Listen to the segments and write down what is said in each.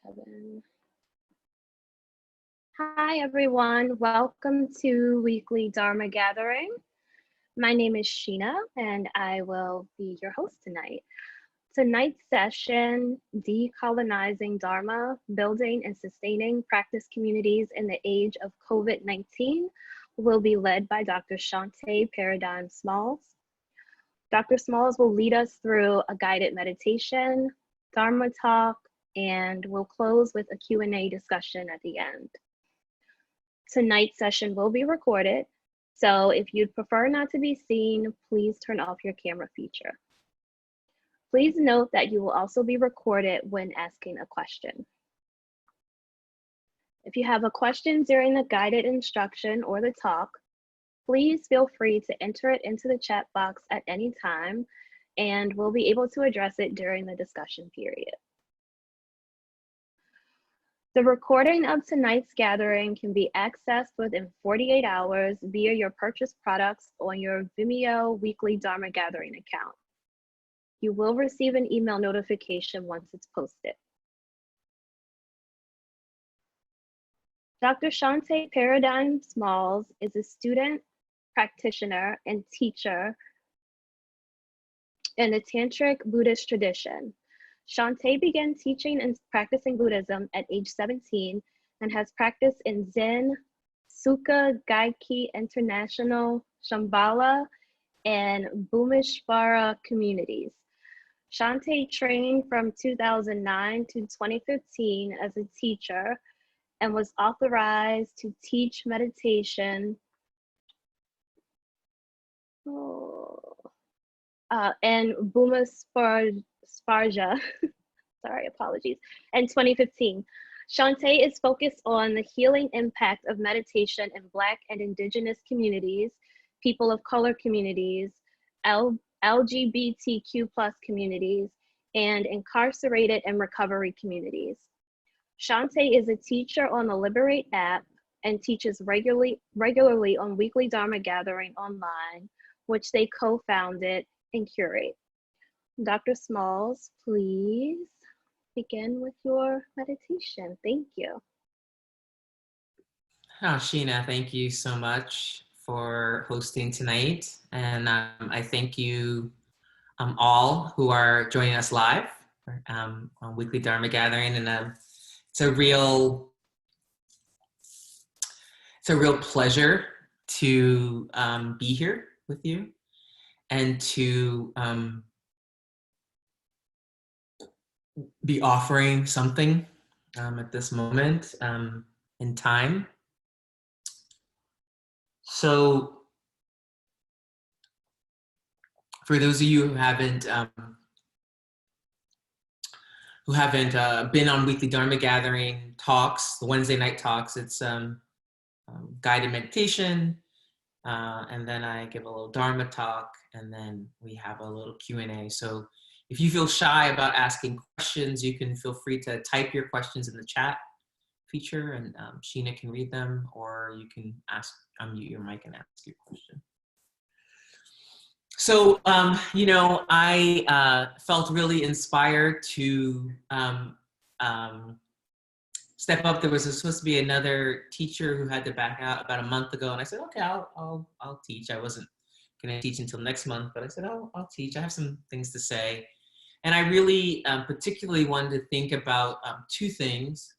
Kevin. Hi, everyone. Welcome to Weekly Dharma Gathering. My name is Sheena, and I will be your host tonight. Tonight's session, Decolonizing Dharma, Building and Sustaining Practice Communities in the Age of COVID-19, will be led by Dr. Shanté Paradigm Smalls. Dr. Smalls will lead us through a guided meditation, Dharma talk, and we'll close with a Q&A discussion at the end. Tonight's session will be recorded, so if you'd prefer not to be seen, please turn off your camera feature. Please note that you will also be recorded when asking a question. If you have a question during the guided instruction or the talk, please feel free to enter it into the chat box at any time, and we'll be able to address it during the discussion period. The recording of tonight's gathering can be accessed within 48 hours via your purchased products on your Vimeo Weekly Dharma Gathering account. You will receive an email notification once it's posted. Dr. Shanté Paradigm Smalls is a student, practitioner, and teacher in the Tantric Buddhist tradition. Shanté began teaching and practicing Buddhism at age 17 and has practiced in Zen, Sukha Gaikai International, Shambhala, and Bhumishvara communities. Shanté trained from 2009 to 2015 as a teacher and was authorized to teach meditation and Bhumishvara, sorry, apologies, in 2015. Shanté is focused on the healing impact of meditation in Black and Indigenous communities, people of color communities, LGBTQ+ communities, and incarcerated and recovery communities. Shanté is a teacher on the Liberate app and teaches regularly on Weekly Dharma Gathering online, which they co-founded and curate. Dr. Smalls, please begin with your meditation. Thank you. Oh, Sheena, thank you so much for hosting tonight. And I thank you all who are joining us live on Weekly Dharma Gathering. And it's a real pleasure to be here with you and to be offering something at this moment in time. So for those of you who haven't been on Weekly Dharma Gathering talks, the Wednesday night talks, it's guided meditation, and then I give a little Dharma talk, and then we have a little Q&A. So if you feel shy about asking questions, you can feel free to type your questions in the chat feature, and Sheena can read them, or you can unmute your mic and ask your question. So, you know, I felt really inspired to step up. There was supposed to be another teacher who had to back out about a month ago, and I said, okay, I'll teach. I wasn't going to teach until next month, but I said, I'll teach. I have some things to say. And I really particularly wanted to think about two things,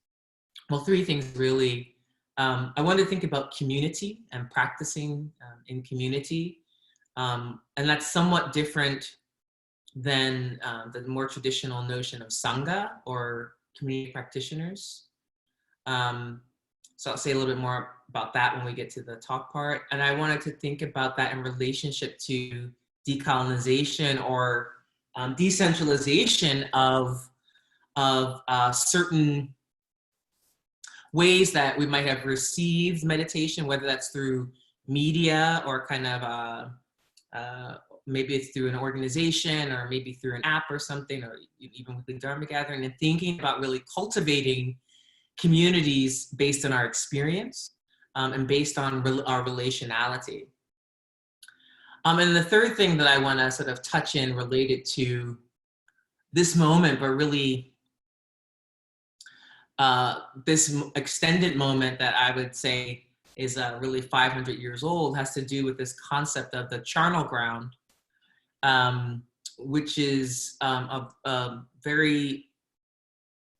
well, three things really. I wanted to think about community and practicing in community. And that's somewhat different than the more traditional notion of Sangha or community practitioners. So I'll say a little bit more about that when we get to the talk part. And I wanted to think about that in relationship to decolonization or decentralization of certain ways that we might have received meditation, whether that's through media or kind of maybe it's through an organization or maybe through an app or something, or even with the Dharma Gathering, and thinking about really cultivating communities based on our experience and based on our relationality. And the third thing that I want to sort of touch in related to this moment, but really this extended moment that I would say is really 500 years old has to do with this concept of the charnel ground, which is a very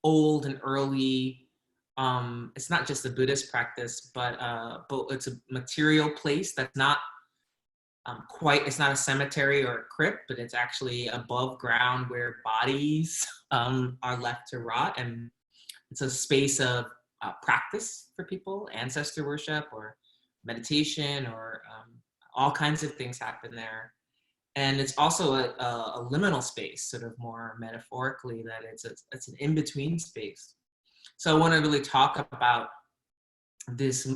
old and early, it's not just a Buddhist practice, but it's a material place that's not it's not a cemetery or a crypt, but it's actually above ground where bodies are left to rot. And it's a space of practice for people, ancestor worship or meditation, or all kinds of things happen there. And it's also a liminal space, sort of more metaphorically, that it's an in-between space. So I want to really talk about this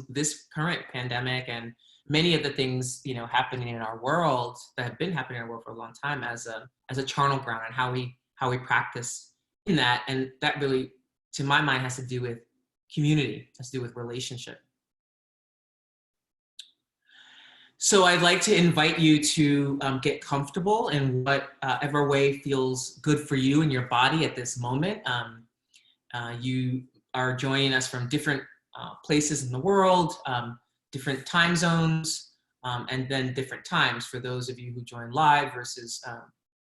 current pandemic and many of the things, you know, happening in our world that have been happening in our world for a long time as a charnel ground, and how we practice in that. And that really, to my mind, has to do with community, has to do with relationship. So I'd like to invite you to get comfortable in whatever way feels good for you and your body at this moment. You are joining us from different places in the world, different time zones, and then different times for those of you who join live versus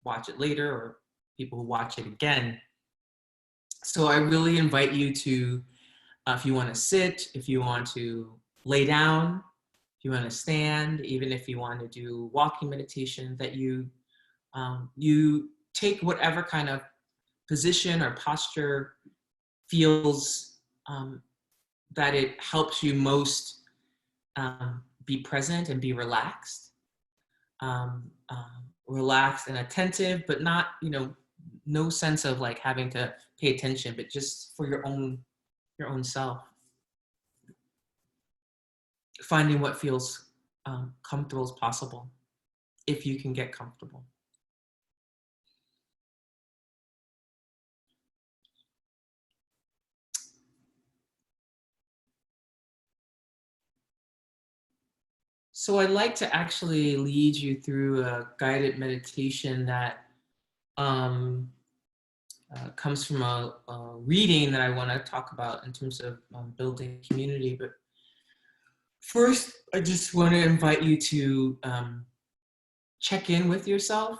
watch it later, or people who watch it again. So I really invite you to, if you want to sit, if you want to lay down, if you want to stand, even if you want to do walking meditation, that you take whatever kind of position or posture feels that it helps you most be present and be relaxed, relaxed and attentive, but not, you know, no sense of like having to pay attention, but just for your own self, finding what feels comfortable as possible, if you can get comfortable. So I'd like to actually lead you through a guided meditation that comes from a reading that I want to talk about in terms of building community. But first, I just want to invite you to check in with yourself.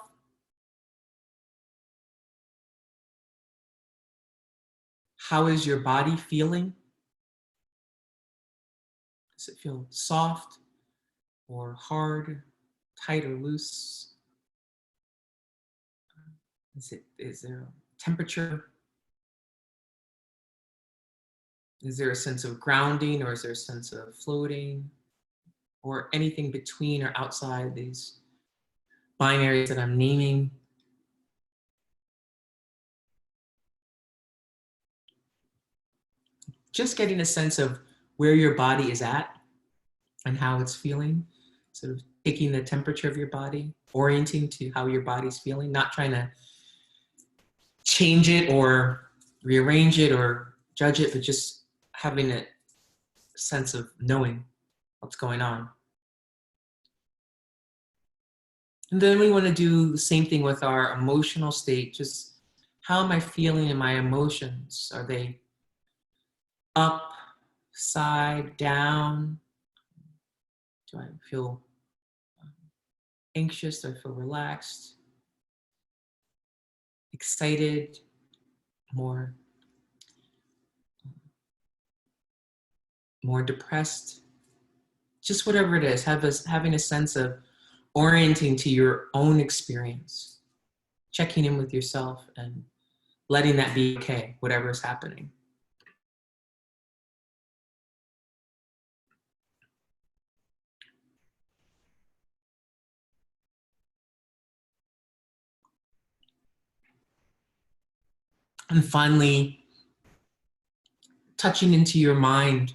How is your body feeling? Does it feel soft or hard, tight or loose? Is there a temperature? Is there a sense of grounding, or is there a sense of floating, or anything between or outside these binaries that I'm naming? Just getting a sense of where your body is at and how it's feeling, sort of taking the temperature of your body, orienting to how your body's feeling, not trying to change it or rearrange it or judge it, but just having a sense of knowing what's going on. And then we want to do the same thing with our emotional state. Just how am I feeling in my emotions? Are they up, side, down? Do I feel anxious? Do I feel relaxed? Excited? More depressed? Just whatever it is, having a sense of orienting to your own experience, checking in with yourself and letting that be okay, whatever is happening. And finally, touching into your mind,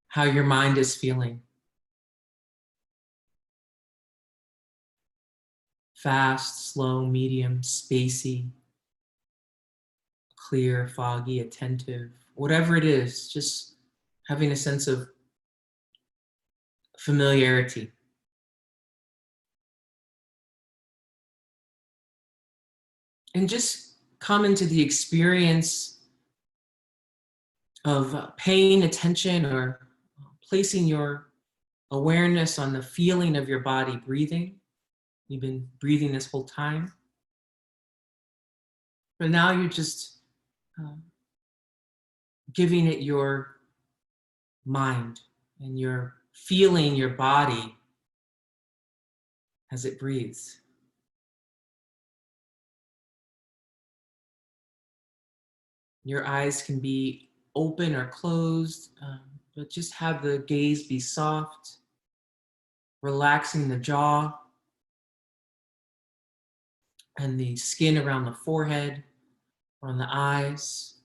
how your mind is feeling. Fast, slow, medium, spacey, clear, foggy, attentive, whatever it is, just having a sense of familiarity. And just come into the experience of paying attention or placing your awareness on the feeling of your body breathing. You've been breathing this whole time. But now you're just giving it your mind, and you're feeling your body as it breathes. Your eyes can be open or closed, but just have the gaze be soft, relaxing the jaw and the skin around the forehead, on the eyes,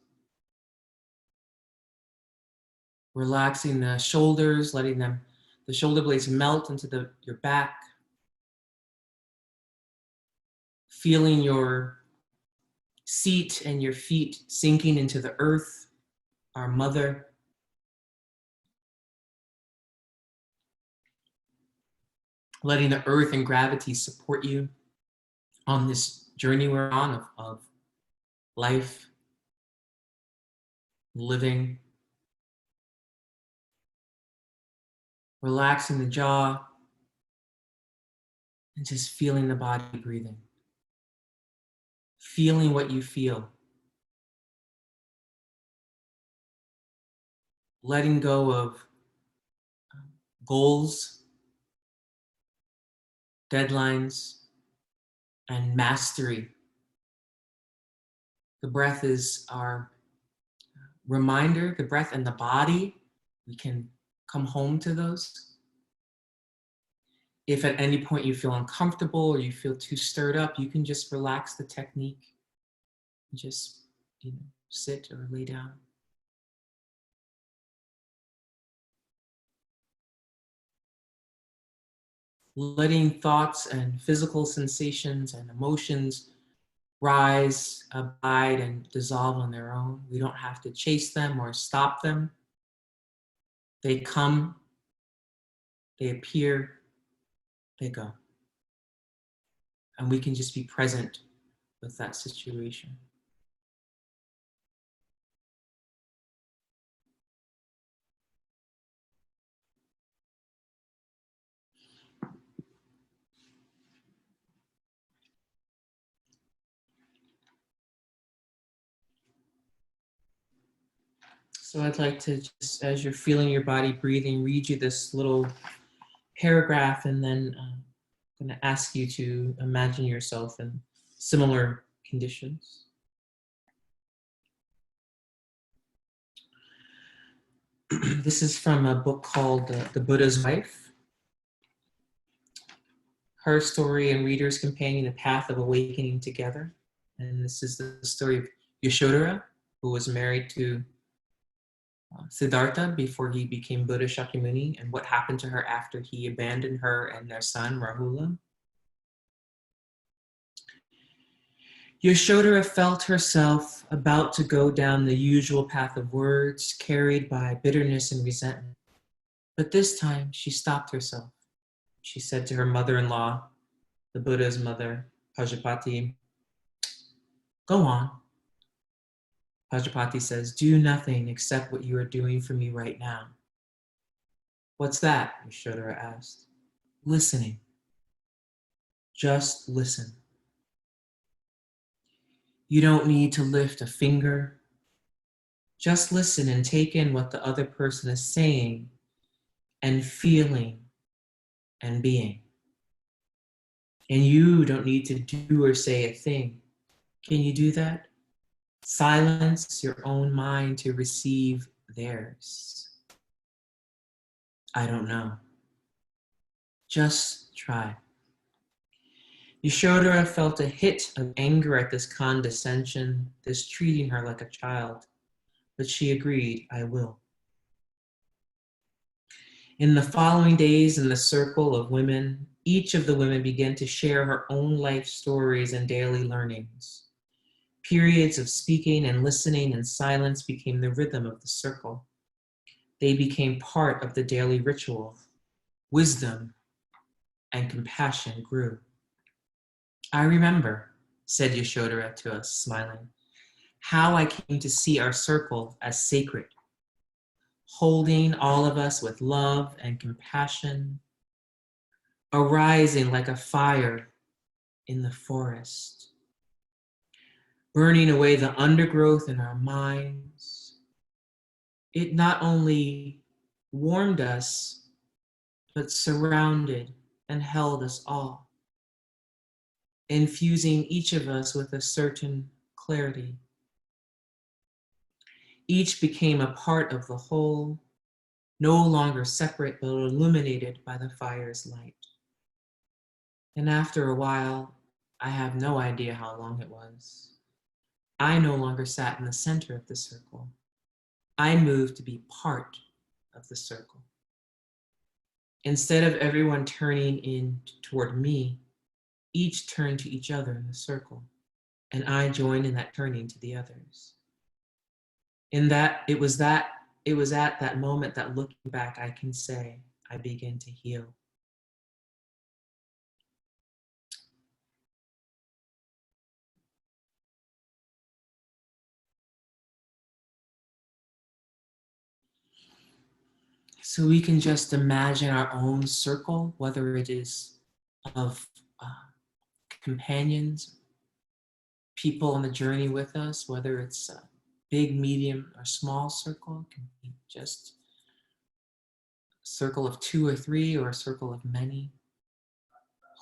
relaxing the shoulders, letting the shoulder blades melt into your back, feeling your seat and your feet sinking into the earth, our mother. Letting the earth and gravity support you on this journey we're on of life, living. Relaxing the jaw and just feeling the body breathing. Feeling what you feel. Letting go of goals, deadlines, and mastery. The breath is our reminder, the breath and the body. We can come home to those. If at any point you feel uncomfortable or you feel too stirred up, you can just relax the technique. Just, sit or lay down. Letting thoughts and physical sensations and emotions rise, abide, and dissolve on their own. We don't have to chase them or stop them. They come, they appear, they go. And we can just be present with that situation. So I'd like to just, as you're feeling your body breathing, read you this little paragraph, and then I'm going to ask you to imagine yourself in similar conditions. This is from a book called The Buddha's Wife. Her story and Reader's Companion, A Path of Awakening Together. And this is the story of Yashodhara, who was married to Siddhartha before he became Buddha Shakyamuni, and what happened to her after he abandoned her and their son, Rahula. Yashodhara felt herself about to go down the usual path of words, carried by bitterness and resentment. But this time, she stopped herself. She said to her mother-in-law, the Buddha's mother, Pajapati, "Go on." Pajapati says, "Do nothing except what you are doing for me right now." "What's that?" Yashodhara asked. "Listening. Just listen. You don't need to lift a finger. Just listen and take in what the other person is saying and feeling and being. And you don't need to do or say a thing. Can you do that? Silence your own mind to receive theirs. I don't know. Just try." Yashodhara felt a hit of anger at this condescension, this treating her like a child, but she agreed, "I will." In the following days in the circle of women, each of the women began to share her own life stories and daily learnings. Periods of speaking and listening and silence became the rhythm of the circle. They became part of the daily ritual. Wisdom and compassion grew. "I remember," said Yashodhara to us, smiling, "how I came to see our circle as sacred. holding all of us with love and compassion, arising like a fire in the forest, burning away the undergrowth in our minds. It not only warmed us, but surrounded and held us all, infusing each of us with a certain clarity. Each became a part of the whole, no longer separate, but illuminated by the fire's light. And after a while, I have no idea how long it was, I no longer sat in the center of the circle. I moved to be part of the circle. Instead of everyone turning in toward me, each turned to each other in the circle, and I joined in that turning to the others. It was at that moment that looking back, I can say, I begin to heal. So we can just imagine our own circle, whether it is of companions, people on the journey with us, whether it's a big, medium, or small circle. It can be just a circle of 2 or 3 or a circle of many.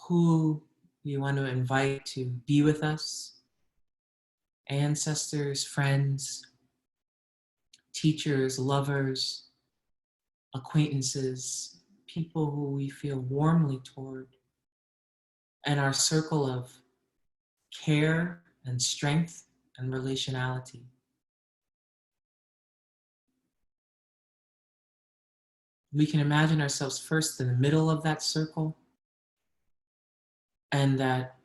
Who we want to invite to be with us, ancestors, friends, teachers, lovers, acquaintances, people who we feel warmly toward, and our circle of care and strength and relationality. We can imagine ourselves first in the middle of that circle, and that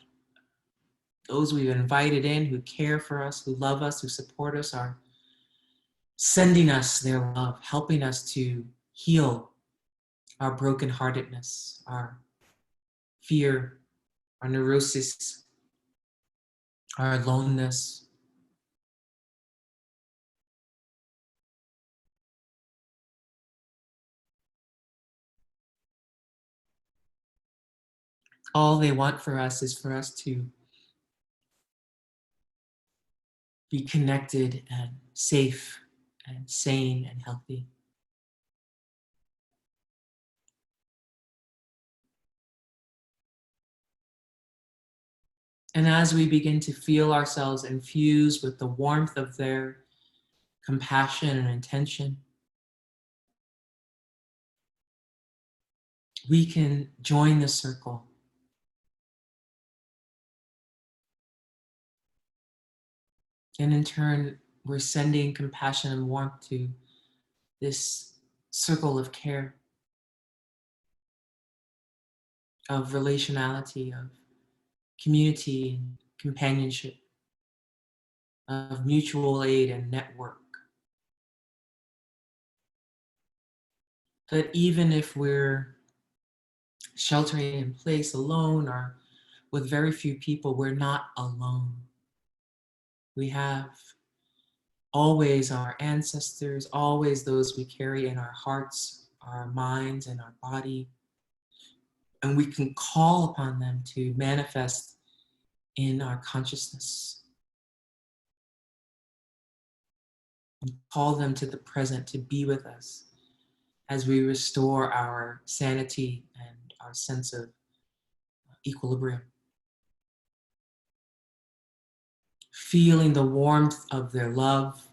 those we've invited in who care for us, who love us, who support us, are sending us their love, helping us to heal our brokenheartedness, our fear, our neurosis, our aloneness. All they want for us is for us to be connected and safe and sane and healthy. And as we begin to feel ourselves infused with the warmth of their compassion and intention, we can join the circle. And in turn, we're sending compassion and warmth to this circle of care, of relationality, of community and companionship, of mutual aid and network. That even if we're sheltering in place alone or with very few people, we're not alone. We have always our ancestors, always those we carry in our hearts, our minds, and our body. And we can call upon them to manifest in our consciousness. And call them to the present to be with us as we restore our sanity and our sense of equilibrium. Feeling the warmth of their love,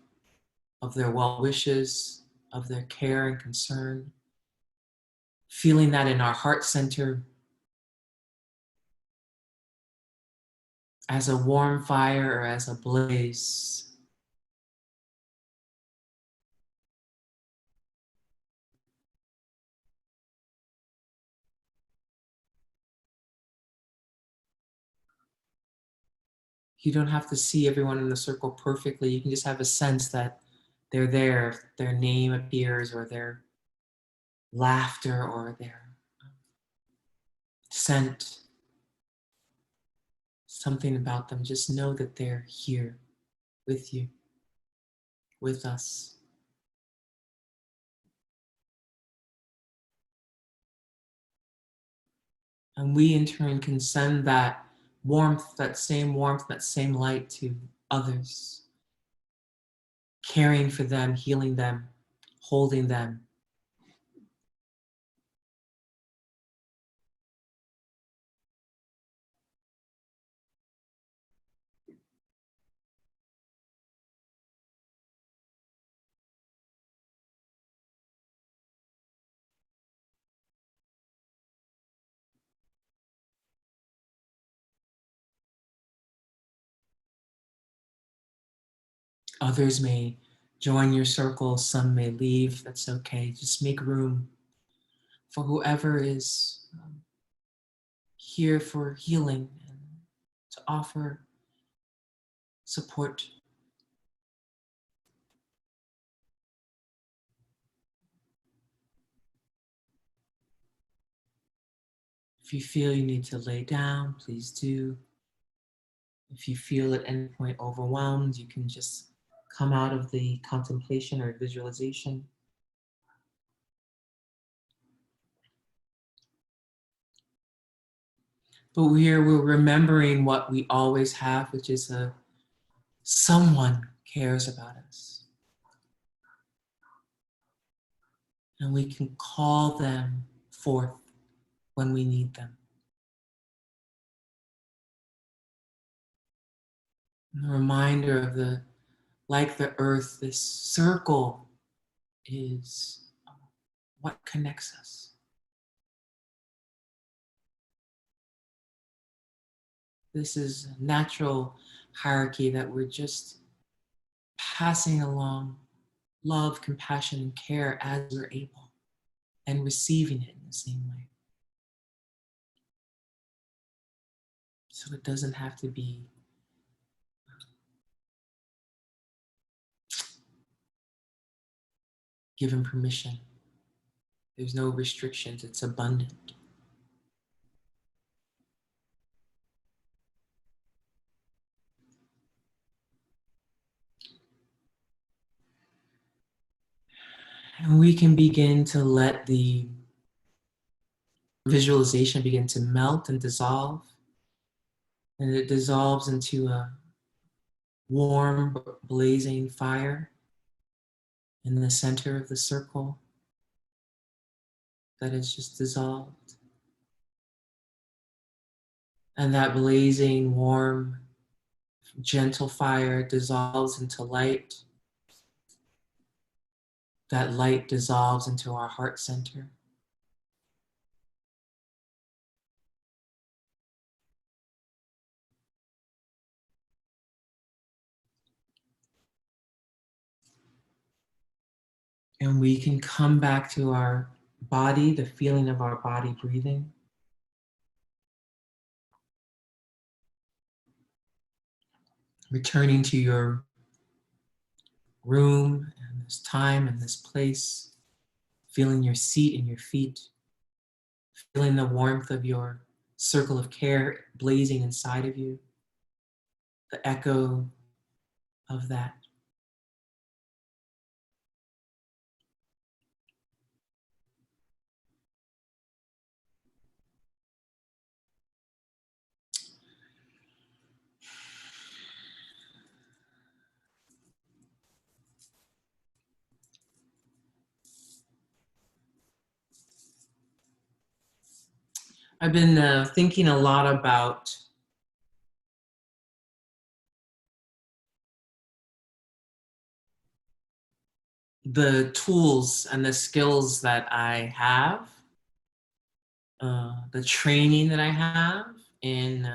of their well wishes, of their care and concern. Feeling that in our heart center as a warm fire or as a blaze. You don't have to see everyone in the circle perfectly. You can just have a sense that they're there. If their name appears or their laughter or their scent, something about them. Just know that they're here with you, with us. And we in turn can send that warmth, that same light to others, caring for them, healing them, holding them. Others may join your circle, some may leave, that's okay. Just make room for whoever is here for healing and to offer support. If you feel you need to lay down, please do. If you feel at any point overwhelmed, you can just come out of the contemplation or visualization. But we're remembering what we always have, which is someone cares about us. And we can call them forth when we need them. And a reminder of like the earth, this circle is what connects us. This is a natural hierarchy that we're just passing along love, compassion, and care as we're able, and receiving it in the same way. So it doesn't have to be given permission. There's no restrictions, it's abundant. And we can begin to let the visualization begin to melt and dissolve. And it dissolves into a warm, blazing fire in the center of the circle that is just dissolved. And that blazing, warm, gentle fire dissolves into light. That light dissolves into our heart center. And we can come back to our body, the feeling of our body breathing. Returning to your room and this time and this place. Feeling your seat and your feet. Feeling the warmth of your circle of care blazing inside of you. The echo of that. I've been thinking a lot about the tools and the skills that I have, the training that I have in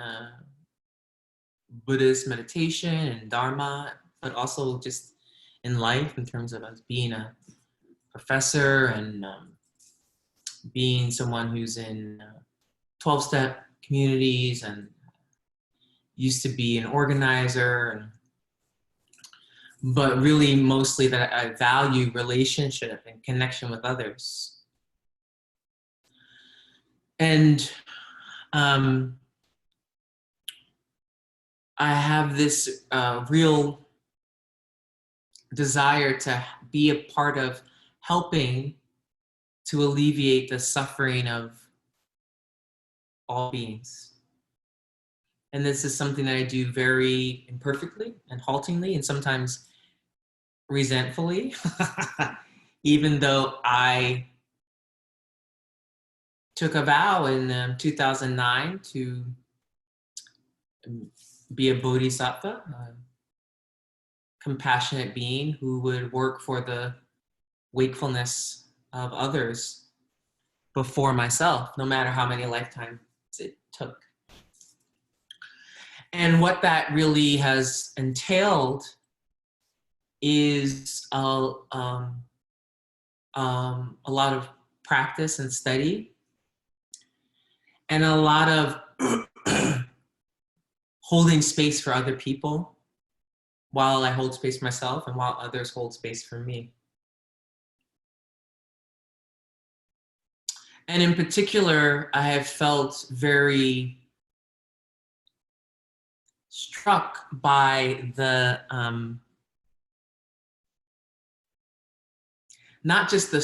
Buddhist meditation and Dharma, but also just in life in terms of us being a professor and being someone who's in 12-step communities and used to be an organizer, but really mostly that I value relationship and connection with others. And I have this real desire to be a part of helping to alleviate the suffering of all beings. And this is something that I do very imperfectly and haltingly and sometimes resentfully, even though I took a vow in 2009 to be a bodhisattva, a compassionate being who would work for the wakefulness of others before myself, no matter how many lifetimes it took. And what that really has entailed is a lot of practice and study, and a lot of holding space for other people while I hold space for myself and while others hold space for me. And in particular, I have felt very struck by the not just the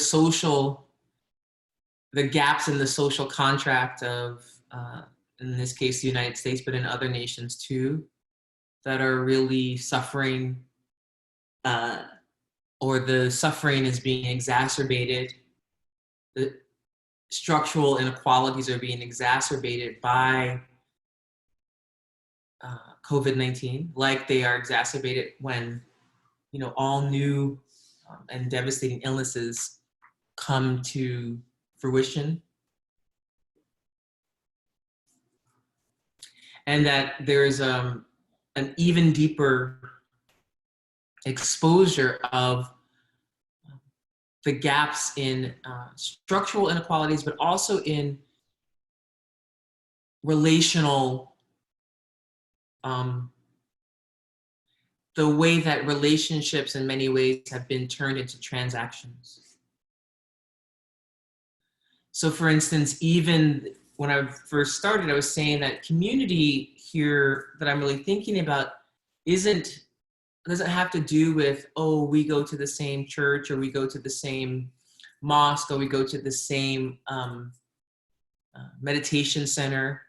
gaps in the social contract of, in this case, the United States, but in other nations too, that are really suffering, or the suffering is being exacerbated. The structural inequalities are being exacerbated by COVID-19, like they are exacerbated when, all new and devastating illnesses come to fruition. And that there's an even deeper exposure of the gaps in structural inequalities, but also in relational, the way that relationships in many ways have been turned into transactions. So for instance, even when I first started, I was saying that community here that I'm really thinking about doesn't have to do with, oh, we go to the same church, or we go to the same mosque, or we go to the same meditation center,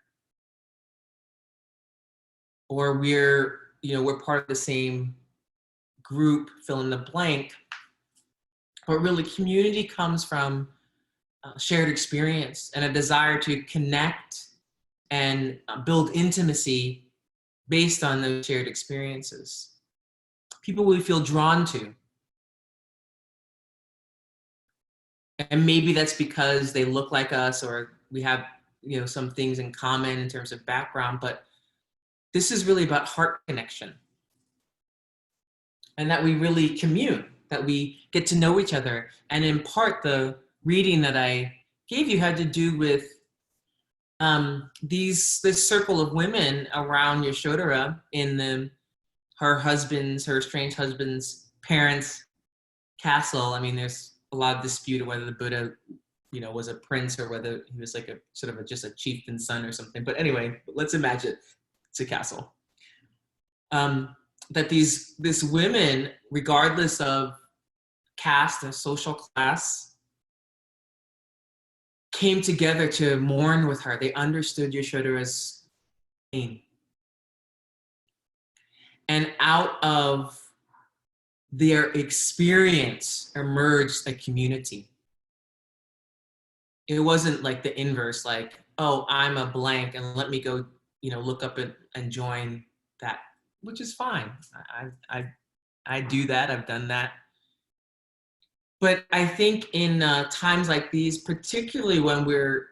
or we're part of the same group, fill in the blank. But really, community comes from shared experience and a desire to connect and build intimacy based on those shared experiences. People we feel drawn to. And maybe that's because they look like us, or we have some things in common in terms of background, but this is really about heart connection. And that we really commune, that we get to know each other. And in part, the reading that I gave you had to do with this circle of women around Yashodhara in her estranged husband's parents' castle. I mean, there's a lot of dispute of whether the Buddha, was a prince or whether he was like a sort of just a chieftain's son or something. But anyway, let's imagine it's a castle. That these women, regardless of caste or social class, came together to mourn with her. They understood Yashodhara's pain. And out of their experience emerged a community. It wasn't like the inverse, like, oh, I'm a blank and let me go, look up and join that, which is fine. I do that, I've done that. But I think in times like these, particularly when we're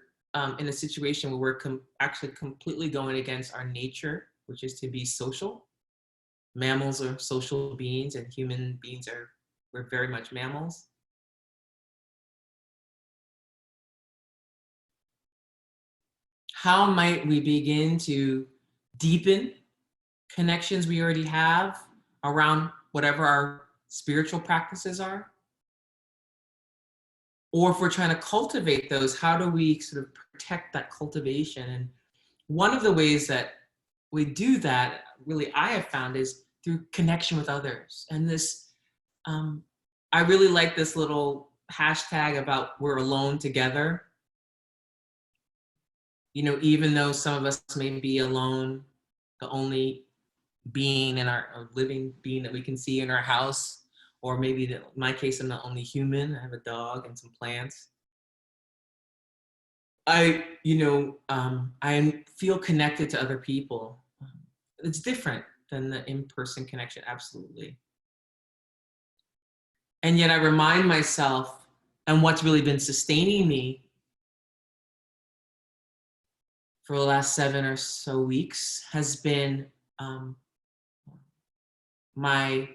in a situation where we're actually completely going against our nature, which is to be social. Mammals are social beings, and human beings we're very much mammals. How might we begin to deepen connections we already have around whatever our spiritual practices are? Or if we're trying to cultivate those, how do we sort of protect that cultivation? And one of the ways that we do that, really, I have found, is through connection with others. And this, I really like this little hashtag about we're alone together. you know, even though some of us may be alone, the only being in our or living being that we can see in our house, or maybe in my case, I'm the only human. I have a dog and some plants. I feel connected to other people. It's different than the in-person connection, absolutely. And yet I remind myself, and what's really been sustaining me for the last 7 or so weeks has been my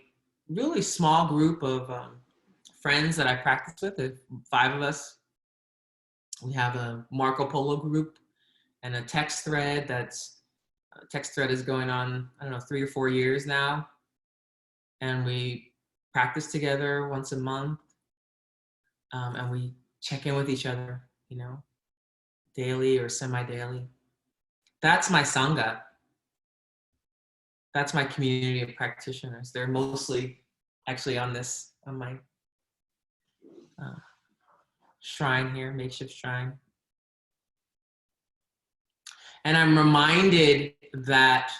really small group of friends that I practice with. There's 5 of us. We have a Marco Polo group and a text thread is going on, I don't know, 3 or 4 years now. And we practice together once a month. And we check in with each other, you know, daily or semi-daily. That's my Sangha. That's my community of practitioners. They're mostly actually on my shrine here, makeshift shrine. And I'm reminded that,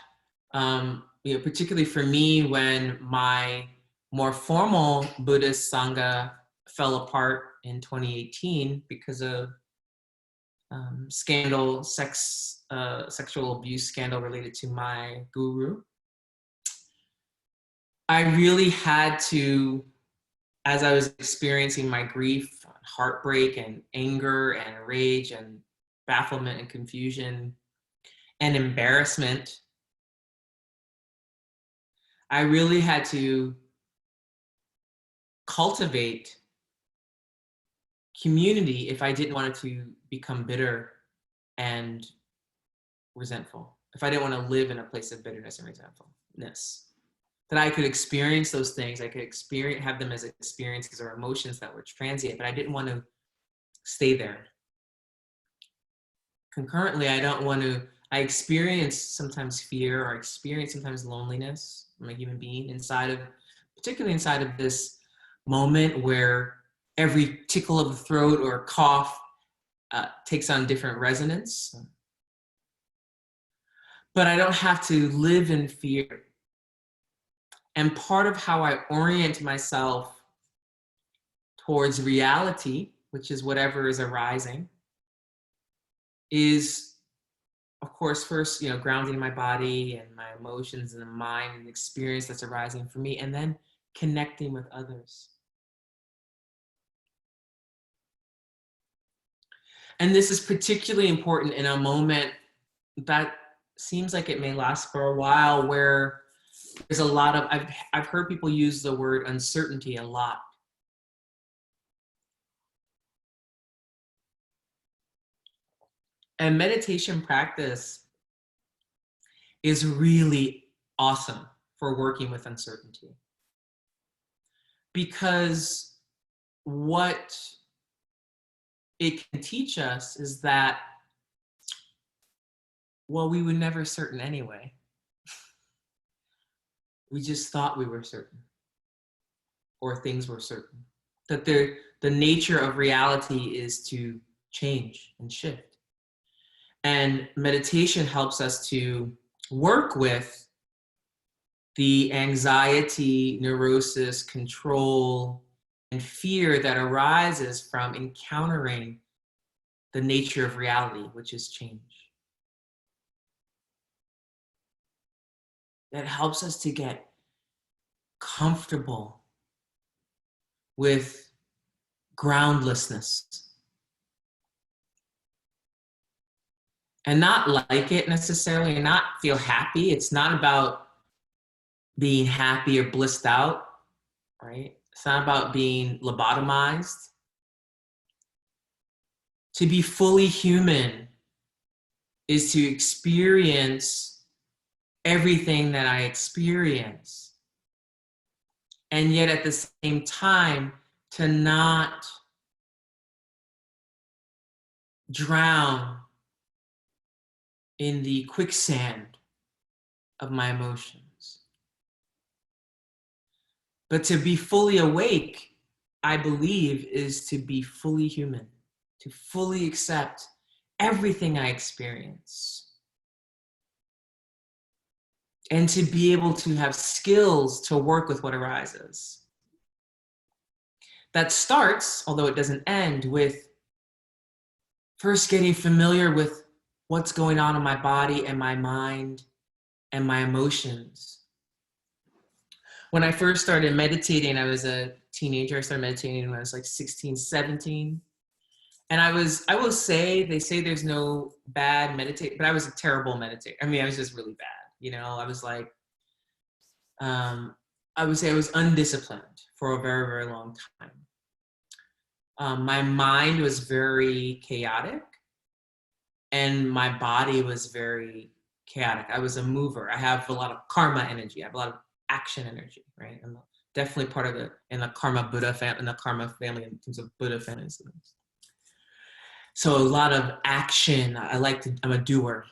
particularly for me, when my more formal Buddhist Sangha fell apart in 2018 because of sexual abuse scandal related to my guru, I really had to, as I was experiencing my grief, heartbreak, and anger, and rage, and bafflement, and confusion, and embarrassment, I really had to cultivate community if I didn't want it to become bitter and resentful. If I didn't want to live in a place of bitterness and resentfulness. That I could experience those things, I could have them as experiences or emotions that were transient, but I didn't want to stay there. Concurrently, I experience sometimes fear, or experience sometimes loneliness. I'm a human being particularly inside of this moment where every tickle of the throat or cough takes on different resonance. But I don't have to live in fear. And part of how I orient myself towards reality, which is whatever is arising, is, of course, first, grounding my body and my emotions and the mind and the experience that's arising for me, and then connecting with others. And this is particularly important in a moment that seems like it may last for a while, where there's a lot of, I've heard people use the word uncertainty a lot. And meditation practice is really awesome for working with uncertainty. Because what it can teach us is that, well, we were never certain anyway. We just thought we were certain, or things were certain. That the nature of reality is to change and shift. And meditation helps us to work with the anxiety, neurosis, control, and fear that arises from encountering the nature of reality, which is change. That helps us to get comfortable with groundlessness and not like it necessarily, and not feel happy. It's not about being happy or blissed out, right? It's not about being lobotomized. To be fully human is to experience everything that I experience. And yet at the same time, to not drown in the quicksand of my emotions. But to be fully awake, I believe, is to be fully human, to fully accept everything I experience. And to be able to have skills to work with what arises. That starts, although it doesn't end, with first getting familiar with what's going on in my body and my mind and my emotions. When I first started meditating, I was a teenager. I started meditating when I was like 16, 17. And I will say, they say there's no bad meditate, but I was a terrible meditator. I mean, I was just really bad. You know, I was like, I would say I was undisciplined for a very, very long time. My mind was very chaotic and my body was very chaotic. I was a mover. I have a lot of karma energy. I have a lot of action energy, right? I'm definitely part of in the karma Buddha family, in the karma family in terms of Buddha families. So a lot of action. I'm a doer.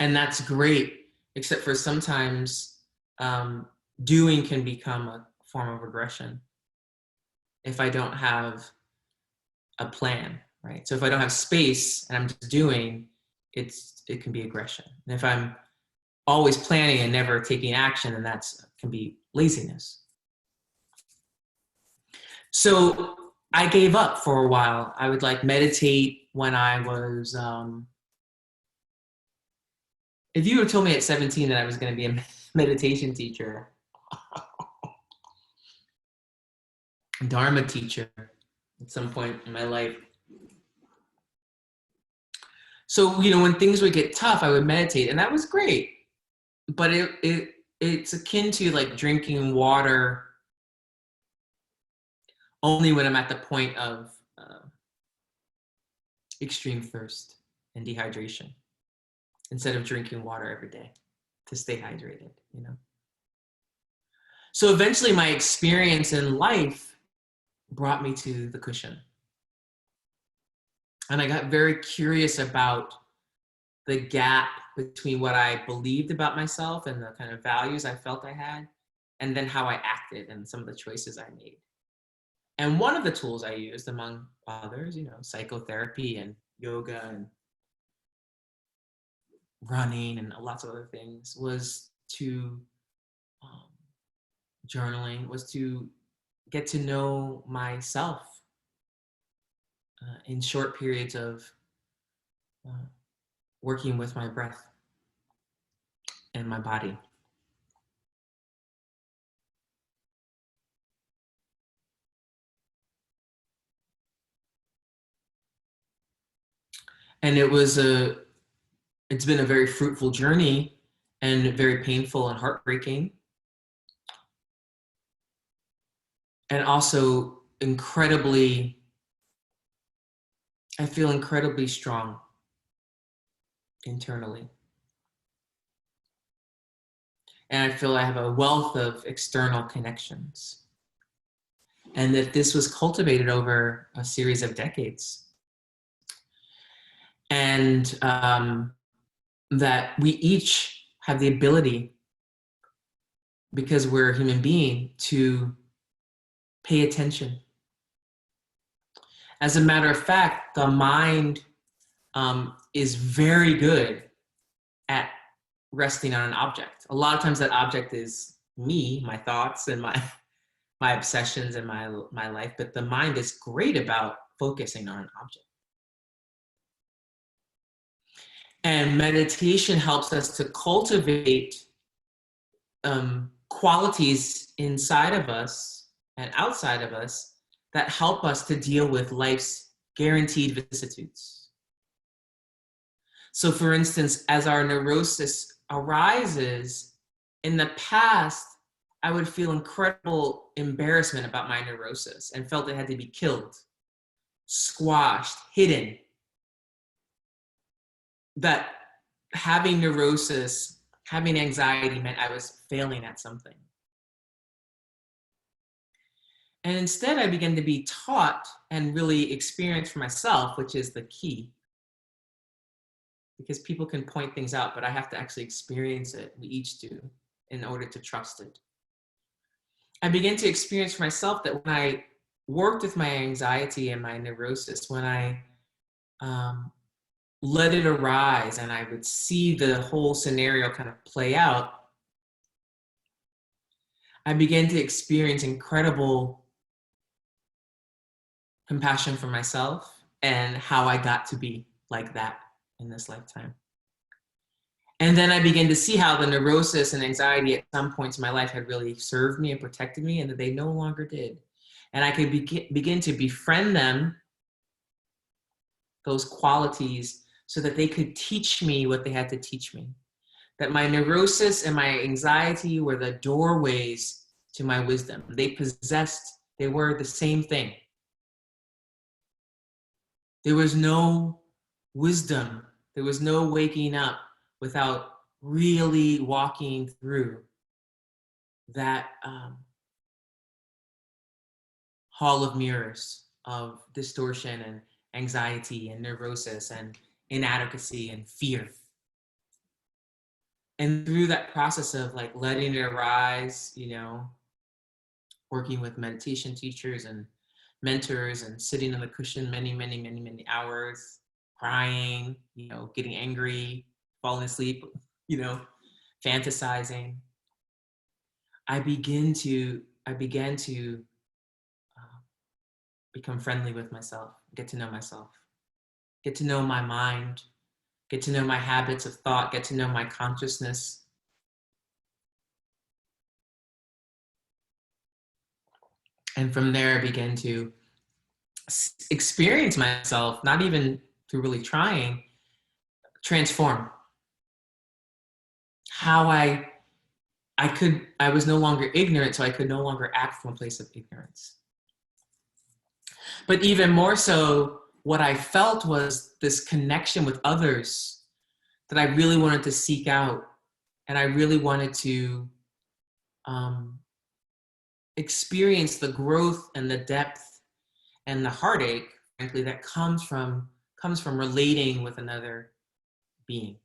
And that's great, except for sometimes doing can become a form of aggression if I don't have a plan, right? So if I don't have space and I'm just doing, it can be aggression. And if I'm always planning and never taking action, then can be laziness. So I gave up for a while. I would like meditate when I was, if you had told me at 17 that I was going to be a meditation teacher, Dharma teacher at some point in my life. So, you know, when things would get tough, I would meditate and that was great. But it's akin to like drinking water only when I'm at the point of extreme thirst and dehydration, instead of drinking water every day to stay hydrated, you know? So eventually my experience in life brought me to the cushion. And I got very curious about the gap between what I believed about myself and the kind of values I felt I had, and then how I acted and some of the choices I made. And one of the tools I used, among others, you know, psychotherapy and yoga and running and lots of other things, was to journaling, was to get to know myself in short periods of working with my breath and my body. And it's been a very fruitful journey and very painful and heartbreaking. And also I feel incredibly strong internally. And I feel I have a wealth of external connections. And that this was cultivated over a series of decades. And that we each have the ability, because we're a human being, to pay attention. As a matter of fact, the mind is very good at resting on an object. A lot of times that object is me, my thoughts and my obsessions and my life, but the mind is great about focusing on an object. And meditation helps us to cultivate qualities inside of us and outside of us that help us to deal with life's guaranteed vicissitudes. So for instance, as our neurosis arises, in the past, I would feel incredible embarrassment about my neurosis and felt it had to be killed, squashed, hidden. That having neurosis, having anxiety meant I was failing at something. And instead I began to be taught and really experience for myself, which is the key. Because people can point things out, but I have to actually experience it. We each do, in order to trust it. I began to experience for myself that when I worked with my anxiety and my neurosis, when I um, let it arise and I would see the whole scenario kind of play out, I began to experience incredible compassion for myself and how I got to be like that in this lifetime. And then I began to see how the neurosis and anxiety at some points in my life had really served me and protected me, and that they no longer did. And I could begin to befriend them, those qualities, so that they could teach me what they had to teach me. That my neurosis and my anxiety were the doorways to my wisdom. They were the same thing. There was no wisdom, there was no waking up without really walking through that hall of mirrors of distortion and anxiety and neurosis and inadequacy and fear. And through that process of like letting it arise, you know, working with meditation teachers and mentors and sitting on the cushion many hours, crying, you know, getting angry, falling asleep, you know, fantasizing, I began to become friendly with myself, get to know myself, get to know my mind, get to know my habits of thought, get to know my consciousness. And from there, I began to experience myself, not even through really trying, transform. How I was no longer ignorant, so I could no longer act from a place of ignorance. But even more so, what I felt was this connection with others that I really wanted to seek out. And I really wanted to experience the growth and the depth and the heartache, frankly, that comes from relating with another being.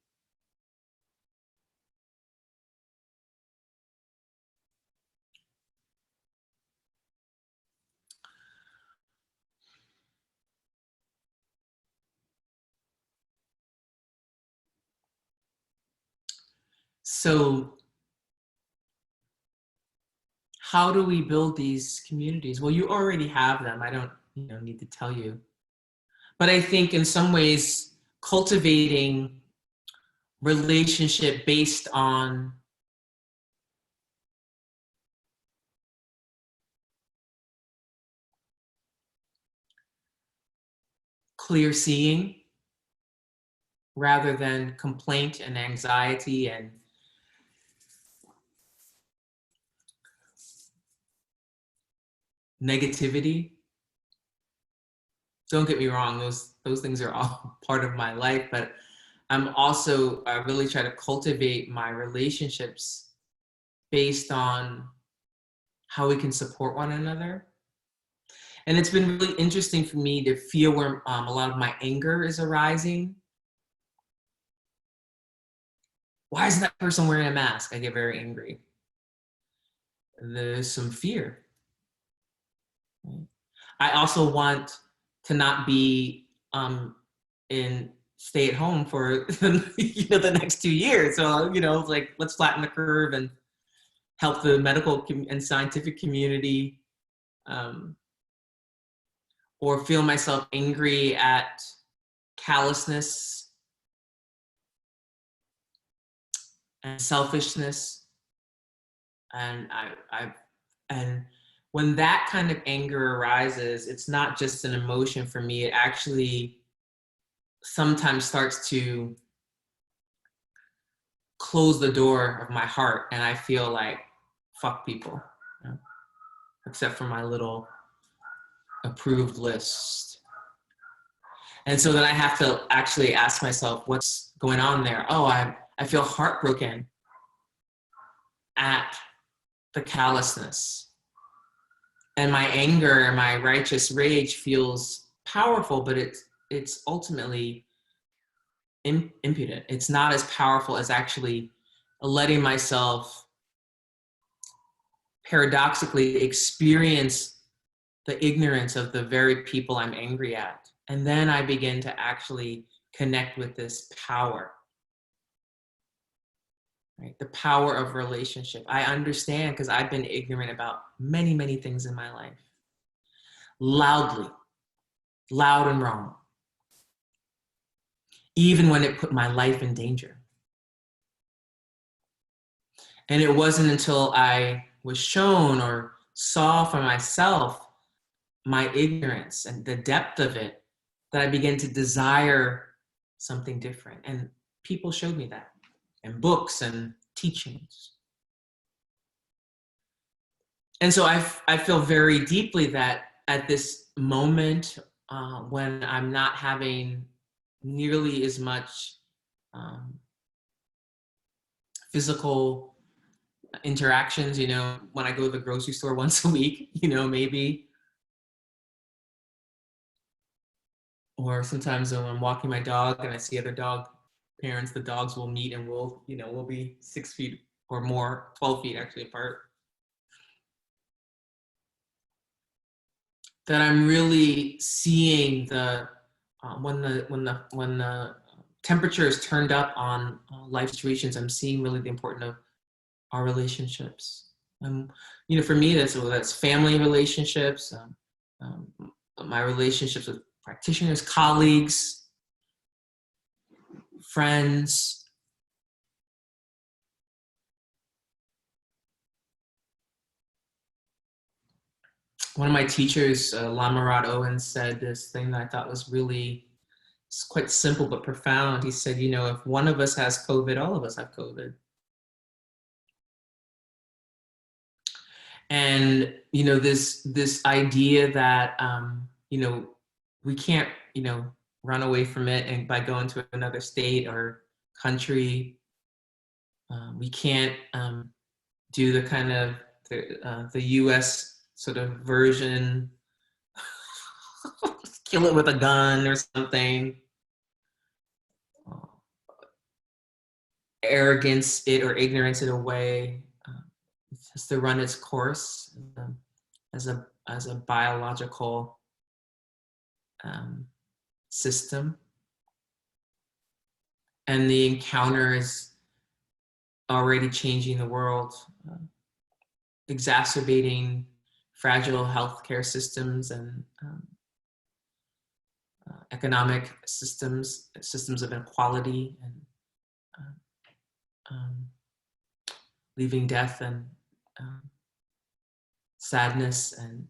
So how do we build these communities? Well, you already have them. I don't, need to tell you. But I think in some ways, cultivating relationship based on clear seeing rather than complaint and anxiety and negativity. Don't get me wrong, those things are all part of my life, but I'm also really trying to cultivate my relationships based on how we can support one another. And it's been really interesting for me to feel where a lot of my anger is arising. Why isn't that person wearing a mask? I get very angry. There's some fear. I also want to not be in stay at home for the next 2 years. So like let's flatten the curve and help the medical and scientific community, or feel myself angry at callousness and selfishness, and and when that kind of anger arises, it's not just an emotion for me. It actually sometimes starts to close the door of my heart, and I feel like fuck people, except for my little approved list. And so then I have to actually ask myself, what's going on there? Oh, I feel heartbroken at the callousness. And my anger and my righteous rage feels powerful, but it's ultimately impudent. It's not as powerful as actually letting myself paradoxically experience the ignorance of the very people I'm angry at. And then I begin to actually connect with this power, right? The power of relationship. I understand because I've been ignorant about many, many things in my life. Loudly, loud and wrong. Even when it put my life in danger. And it wasn't until I was shown or saw for myself my ignorance and the depth of it that I began to desire something different. And people showed me that in books and teachings. And so I feel very deeply that at this moment, when I'm not having nearly as much physical interactions, you know, when I go to the grocery store once a week, you know, maybe. Or sometimes when I'm walking my dog and I see other dog parents, the dogs will meet and we'll be 6 feet or more, 12 feet actually apart. That I'm really seeing when the temperature is turned up on life situations, I'm seeing really the importance of our relationships. You know, for me, that's family relationships, my relationships with practitioners, colleagues, friends. One of my teachers, Lamarad Owen, said this thing that I thought was really, it's quite simple but profound. He said, you know, if one of us has COVID, all of us have COVID. And, you know, this idea that, you know, we can't, you know, run away from it and by going to another state or country. We can't do the kind of the US sort of version, kill it with a gun or something. Arrogance it or ignorance it away. It has to run its course as a biological system. And the encounter is already changing the world, exacerbating fragile healthcare systems and economic systems of inequality, and leaving death and sadness and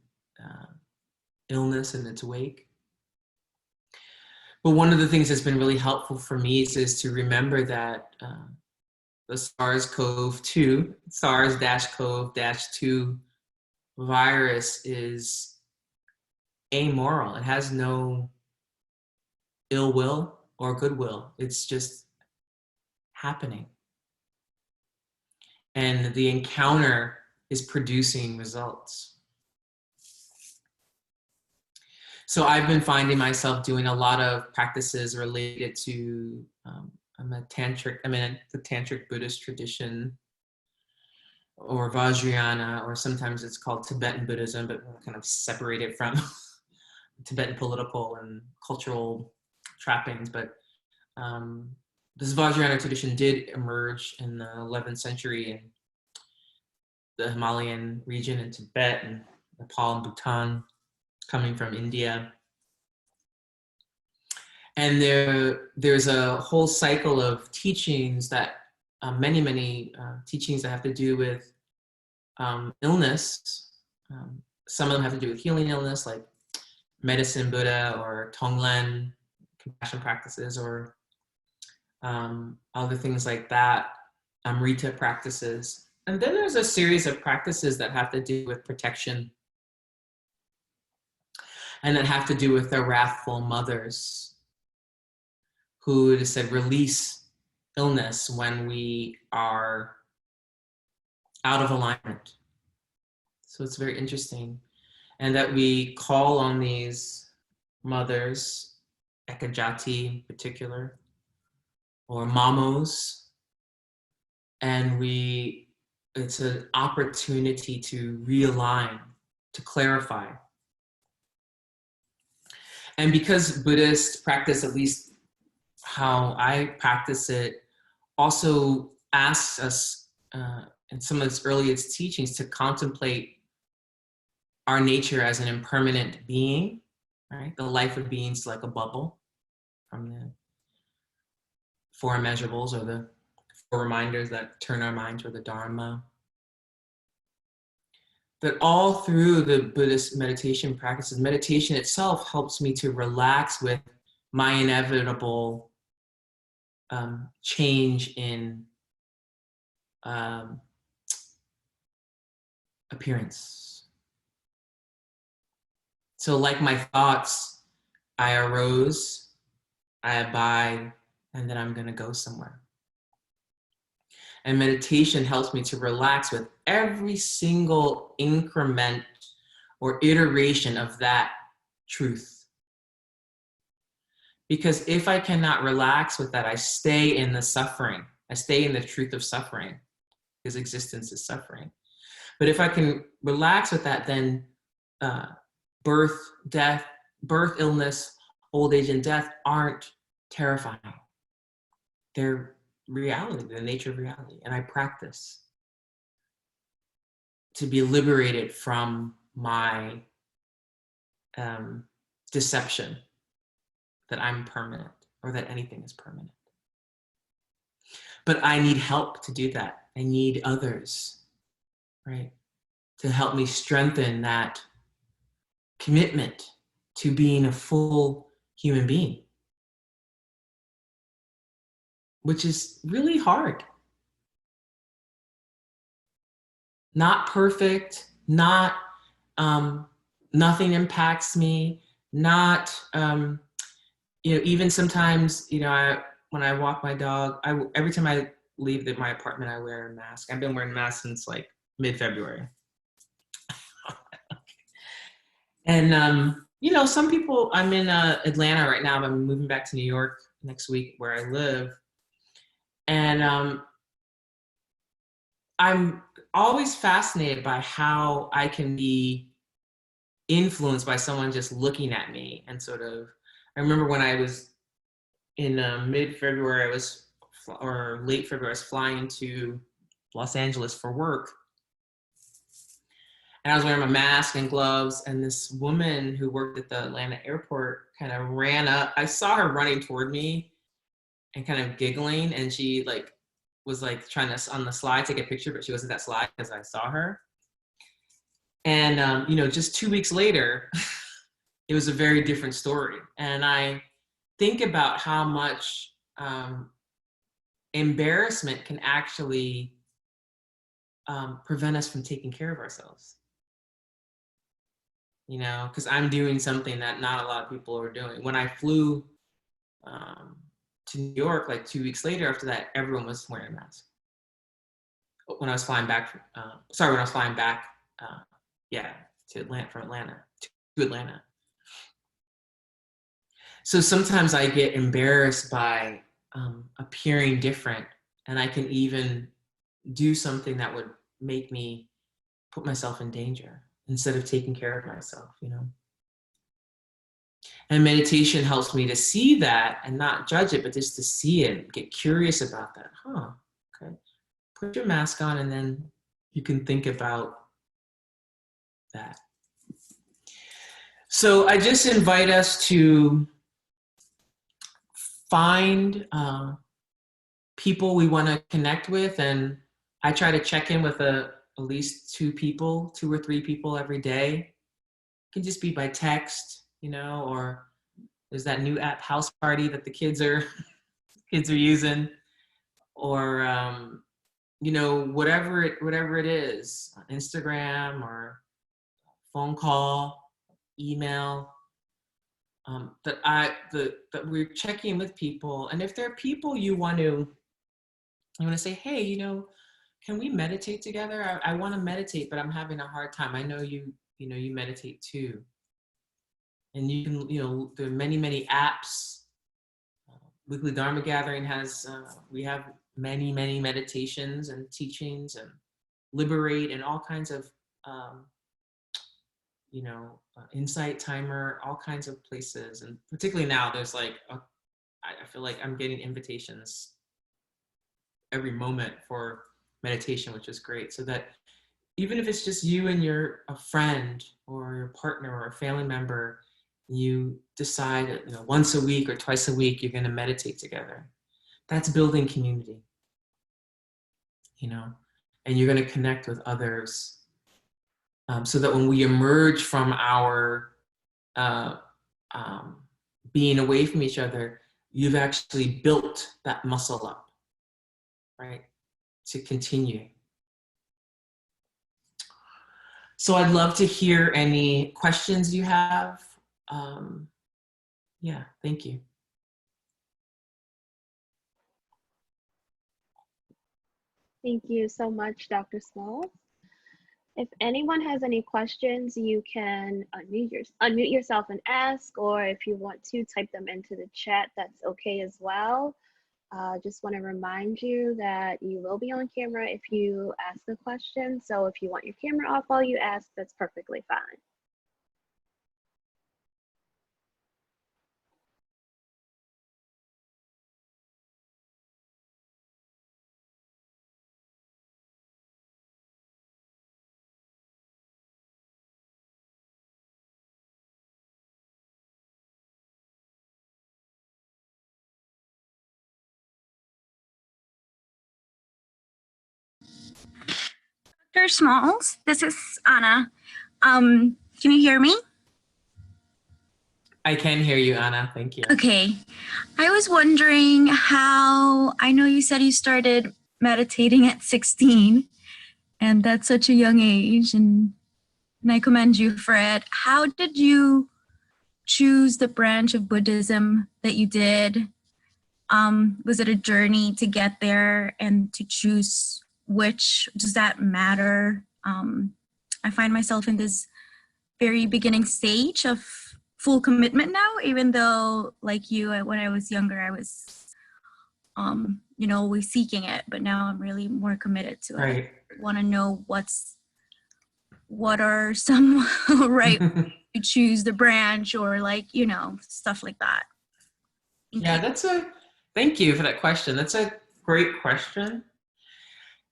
illness in its wake. But one of the things that's been really helpful for me is to remember that the SARS-CoV-2 virus is amoral. It has no ill will or goodwill. It's just happening. And the encounter is producing results. So I've been finding myself doing a lot of practices related to, I'm in the Tantric Buddhist tradition, or Vajrayana, or sometimes it's called Tibetan Buddhism, but we're kind of separated from Tibetan political and cultural trappings. But this Vajrayana tradition did emerge in the 11th century in the Himalayan region in Tibet and Nepal and Bhutan, coming from India. And there's a whole cycle of teachings that, many teachings that have to do with illness. Some of them have to do with healing illness, like medicine Buddha or Tonglen, compassion practices, or other things like that, Amrita practices. And then there's a series of practices that have to do with protection and that have to do with the wrathful mothers who, it is said, release illness when we are out of alignment. So it's very interesting. And that we call on these mothers, Ekajati in particular, or mamos, and it's an opportunity to realign, to clarify. And because Buddhist practice, at least how I practice it, also asks us in some of its earliest teachings to contemplate our nature as an impermanent being, right? The life of beings like a bubble from the four immeasurables, or the four reminders that turn our mind toward the Dharma. That all through the Buddhist meditation practices, meditation itself helps me to relax with my inevitable change in appearance. So like my thoughts, I arose, I abide, and then I'm going to go somewhere. And meditation helps me to relax with every single increment or iteration of that truth. Because if I cannot relax with that, I stay in the suffering. I stay in the truth of suffering, because existence is suffering. But if I can relax with that, then birth, illness, old age, and death aren't terrifying. They're reality, the nature of reality. And I practice to be liberated from my deception that I'm permanent, or that anything is permanent. But I need help to do that. I need others, right, to help me strengthen that commitment to being a full human being, which is really hard. Not perfect, not nothing impacts me, not even sometimes, when I walk my dog, every time I leave my apartment, I wear a mask. I've been wearing masks since like mid-February. And some people, I'm in Atlanta right now, but I'm moving back to New York next week where I live. And I'm always fascinated by how I can be influenced by someone just looking at me. And I remember when I was in mid-February, or late February, I was flying to Los Angeles for work. And I was wearing my mask and gloves, and this woman who worked at the Atlanta airport kind of ran up. I saw her running toward me and kind of giggling, and she was trying to, on the slide, take a picture, but she wasn't that slide because I saw her. And just 2 weeks later, it was a very different story. And I think about how much embarrassment can actually prevent us from taking care of ourselves. Because I'm doing something that not a lot of people are doing. When I flew to New York, 2 weeks later after that, everyone was wearing a mask. When I was flying back, to Atlanta. So sometimes I get embarrassed by appearing different, and I can even do something that would make me put myself in danger instead of taking care of myself, And meditation helps me to see that and not judge it, but just to see it, get curious about that. Okay. Put your mask on, and then you can think about that. So I just invite us to find people we want to connect with, and I try to check in with at least 2 or 3 people every day. It can just be by text, or there's that new app, House Party, that the kids are using, or whatever it is, Instagram or phone call, email. That we're checking with people, and if there are people you want to say, hey, can we meditate together? I want to meditate, but I'm having a hard time. I know you meditate too, and you can there are many apps. Weekly Dharma Gathering has we have many meditations and teachings and liberate and all kinds of Insight Timer, all kinds of places. And particularly now, there's like, I feel like I'm getting invitations every moment for meditation, which is great. So that even if it's just you and a friend or your partner or a family member, you decide, once a week or twice a week, you're going to meditate together. That's building community, and you're going to connect with others, so that when we emerge from our being away from each other, you've actually built that muscle up, right, to continue. So I'd love to hear any questions you have. Yeah, thank you. Thank you so much, Dr. Small. If anyone has any questions, you can unmute yourself and ask, or if you want to type them into the chat, that's okay as well. Just want to remind you that you will be on camera if you ask a question. So if you want your camera off while you ask, that's perfectly fine. Dr. Smalls, this is Anna. Can you hear me? I can hear you, Anna. Thank you. Okay. I was wondering how, I know you said you started meditating at 16, and that's such a young age, and I commend you for it. How did you choose the branch of Buddhism that you did? Was it a journey to get there and to choose which? Does that matter? I find myself in this very beginning stage of full commitment now, even though, like you, when I was younger, I was, always seeking it, but now I'm really more committed to it. Right. I want to know what are some right to choose the branch, or stuff like that. Thank you for that question. That's a great question.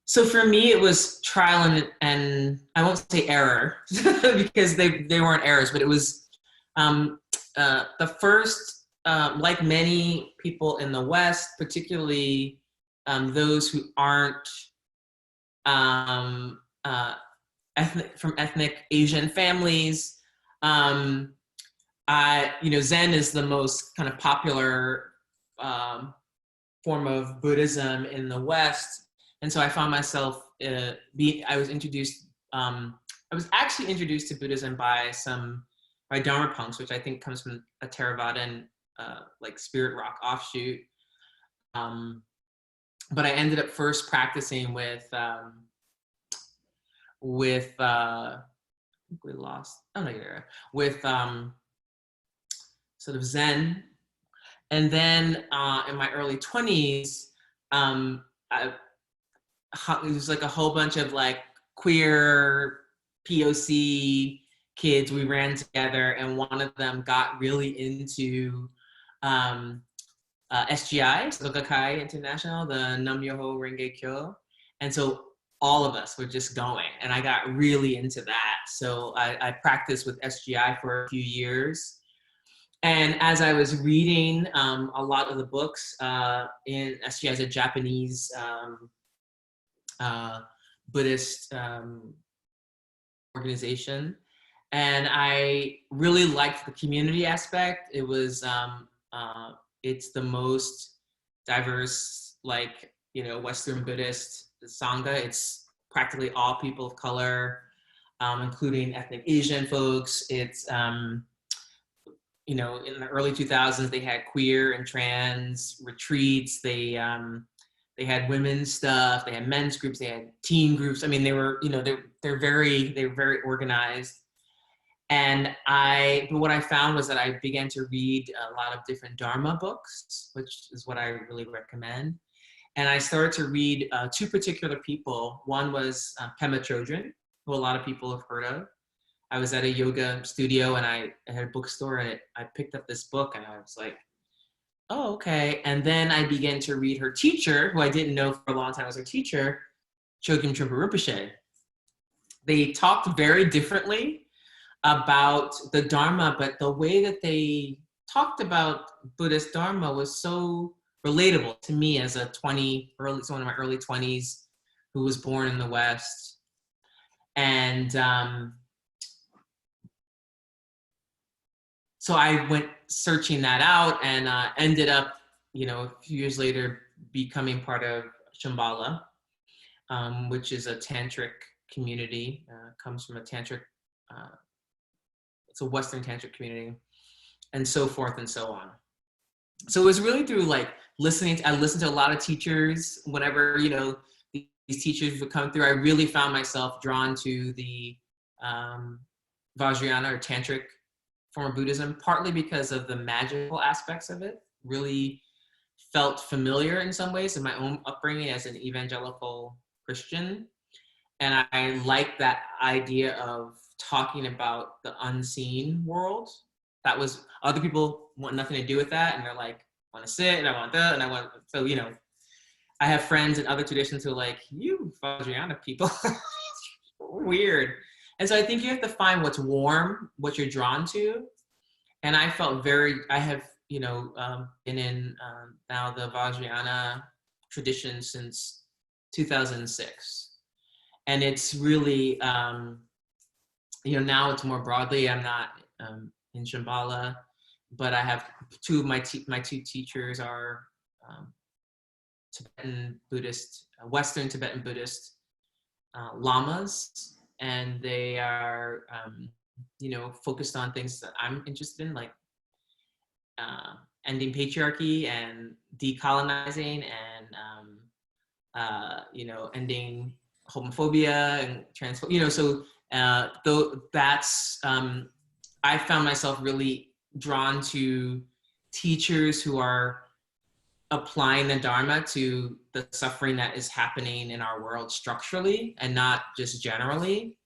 So for me, it was trial and I won't say error because they weren't errors, but it was the first, like many people in the West, particularly those who aren't from ethnic Asian families. Zen is the most kind of popular form of Buddhism in the West. And so I found myself, I was actually introduced to Buddhism by Dharma punks, which I think comes from a Theravadan, like spirit rock offshoot. But I ended up first practicing with sort of Zen. And then in my early 20s, it was like a whole bunch of like queer POC kids. We ran together, and one of them got really into SGI, Sogakai International, the Nam-myoho Renge Kyo. And so all of us were just going, and I got really into that. So I practiced with SGI for a few years. And as I was reading a lot of the books in SGI, is a Japanese Buddhist organization, and I really liked the community aspect. It was it's the most diverse, Western Buddhist Sangha. It's practically all people of color, including ethnic Asian folks. It's in the early 2000s, they had queer and trans retreats. They had women's stuff. They had men's groups. They had teen groups. I mean, they were, they're very organized. And what I found was that I began to read a lot of different Dharma books, which is what I really recommend. And I started to read two particular people. One was Pema Chodron, who a lot of people have heard of. I was at a yoga studio and I had a bookstore and I picked up this book and I was like, oh, okay. And then I began to read her teacher, who I didn't know for a long time was her teacher, Chogyam Trungpa Rinpoche. They talked very differently about the Dharma, but the way that they talked about Buddhist Dharma was so relatable to me as someone in my early 20s who was born in the West. And so I went searching that out and ended up, a few years later, becoming part of Shambhala, which is a tantric community, comes from a tantric, it's a Western tantric community, and so forth and so on. So it was really through like I listened to a lot of teachers. Whenever, these teachers would come through, I really found myself drawn to the Vajrayana or tantric form of Buddhism, partly because of the magical aspects of it. Really felt familiar in some ways in my own upbringing as an evangelical Christian. And I like that idea of talking about the unseen world. That was, other people want nothing to do with that. And they're like, I want to sit and I want that. And so, I have friends in other traditions who are like, you Vajrayana people, weird. And so I think you have to find what's warm, what you're drawn to. And I felt I have, been in now the Vajrayana tradition since 2006. And it's really, now it's more broadly. I'm not in Shambhala, but I have two of my two teachers are Tibetan Buddhist, Western Tibetan Buddhist lamas, and they are, focused on things that I'm interested in, like ending patriarchy and decolonizing and, ending homophobia and transphobia, so that's, I found myself really drawn to teachers who are applying the Dharma to the suffering that is happening in our world structurally and not just generally,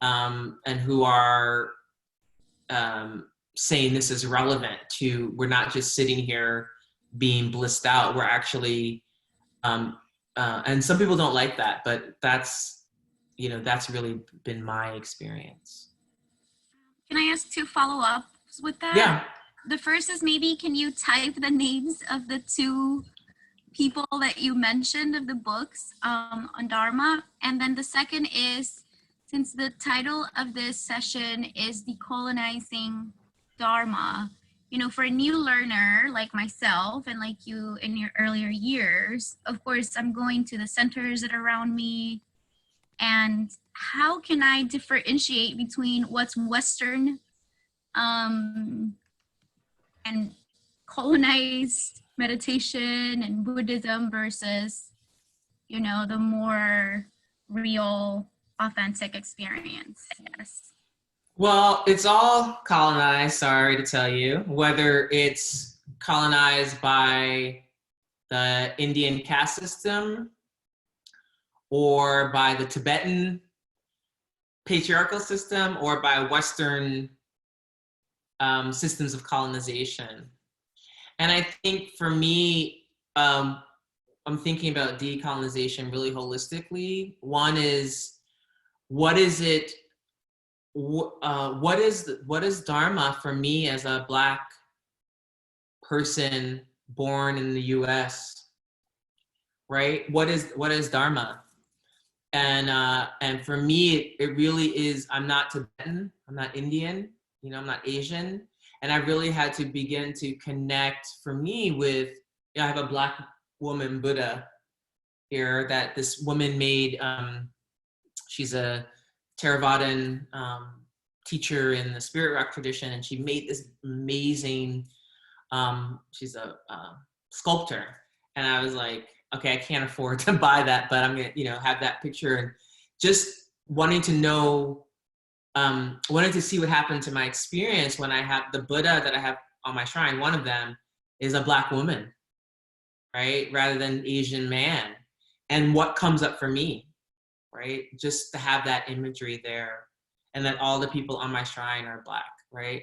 and who are saying this is relevant to, we're not just sitting here being blissed out, we're actually, and some people don't like that, but that's really been my experience. Can I ask 2 follow-ups with that? Yeah. The first is, maybe can you type the names of the 2 people that you mentioned of the books on Dharma? And then the second is, since the title of this session is Decolonizing Dharma, for a new learner like myself and like you in your earlier years, of course, I'm going to the centers that are around me. And how can I differentiate between what's Western and colonized meditation and Buddhism versus, the more real, authentic experience? Yes. Well, it's all colonized, sorry to tell you, whether it's colonized by the Indian caste system or by the Tibetan patriarchal system or by Western systems of colonization. And I think for me, I'm thinking about decolonization really holistically. One is, what is Dharma for me as a Black person born in the US, right? What is Dharma? And for me, it really is, I'm not Tibetan, I'm not Indian, I'm not Asian. And I really had to begin to connect, for me, with, I have a Black woman Buddha here that this woman made. She's a Theravadan teacher in the Spirit Rock tradition, and she made this amazing, she's a sculptor. And I was like, okay, I can't afford to buy that, but I'm gonna, have that picture. And just wanting to know, wanted to see what happened to my experience when I have the Buddha that I have on my shrine. One of them is a Black woman, right? Rather than Asian man. And what comes up for me, right? Just to have that imagery there. and that all the people on my shrine are Black, right?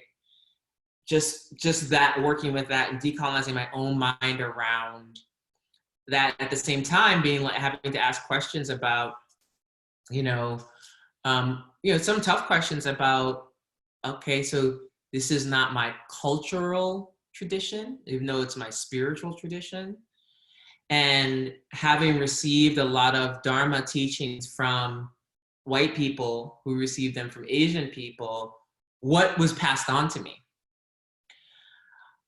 Just that, working with that and decolonizing my own mind around that, at the same time being like having to ask questions about, some tough questions about, okay, so this is not my cultural tradition, even though it's my spiritual tradition. And having received a lot of Dharma teachings from white people who received them from Asian people, what was passed on to me?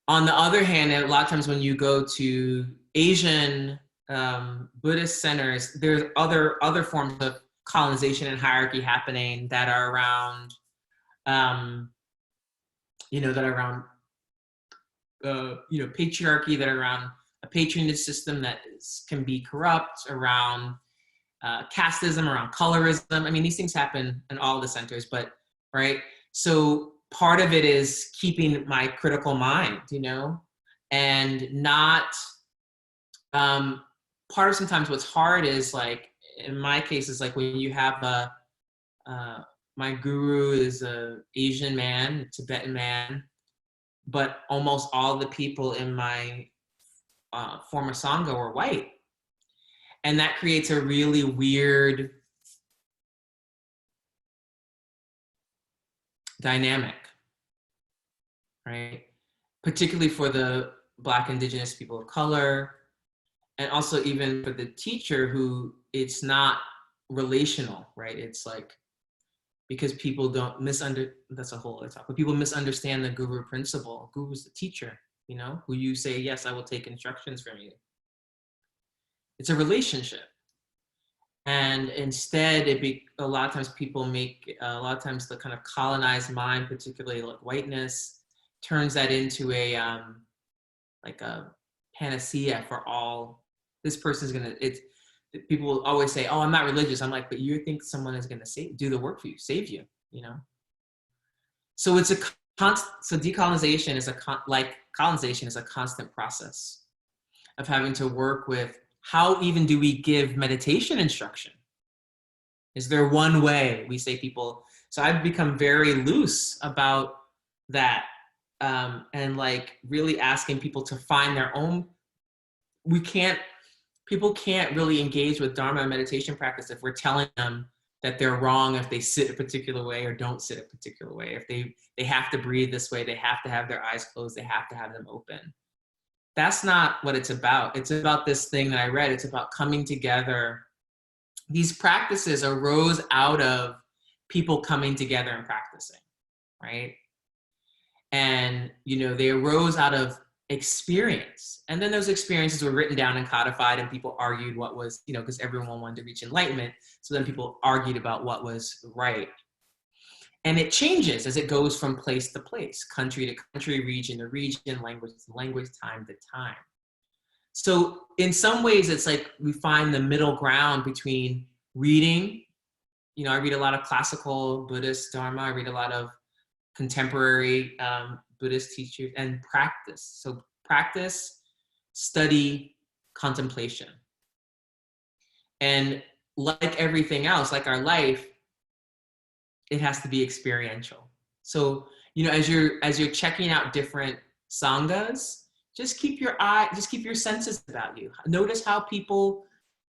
On the other hand, a lot of times when you go to Asian Buddhist centers, there's other forms of colonization and hierarchy happening that are around, patriarchy, that are around a patronage system that can be corrupt, around casteism, around colorism. I mean, these things happen in all the centers, but, right? So part of it is keeping my critical mind, and not, part of sometimes what's hard is, like, in my case, is like when you have my guru is a Asian man, Tibetan man, but almost all the people in my former Sangha were white. And that creates a really weird dynamic, right? Particularly for the Black, Indigenous people of color, and also even for the teacher, who it's not relational, right? It's like, because people don't that's a whole other topic, but people misunderstand the guru principle. Guru's the teacher, who you say, yes, I will take instructions from you. It's a relationship. And instead, a lot of times people make, a lot of times the kind of colonized mind, particularly like whiteness, turns that into a panacea for all. This person's gonna, people will always say, oh, I'm not religious. I'm like, but you think someone is gonna do the work for you, save you, So it's so decolonization is like colonization is a constant process of having to work with, how even do we give meditation instruction? Is there one way? We say people, so I've become very loose about that, and like really asking people to find their own. People can't really engage with Dharma and meditation practice if we're telling them that they're wrong if they sit a particular way or don't sit a particular way. If they have to breathe this way, they have to have their eyes closed, they have to have them open. That's not what it's about. It's about this thing that I read. It's about coming together. These practices arose out of people coming together and practicing, right? And, they arose out of experience. And then those experiences were written down and codified, and people argued what was, because everyone wanted to reach enlightenment. So then people argued about what was right. And it changes as it goes from place to place, country to country, region to region, language to language, time to time. So in some ways, it's like we find the middle ground between reading. I read a lot of classical Buddhist Dharma. I read a lot of contemporary Buddhist teachers, and practice. So practice, study, contemplation. And like everything else, like our life, it has to be experiential. So, as you're checking out different sanghas, just keep your senses about you. Notice how people,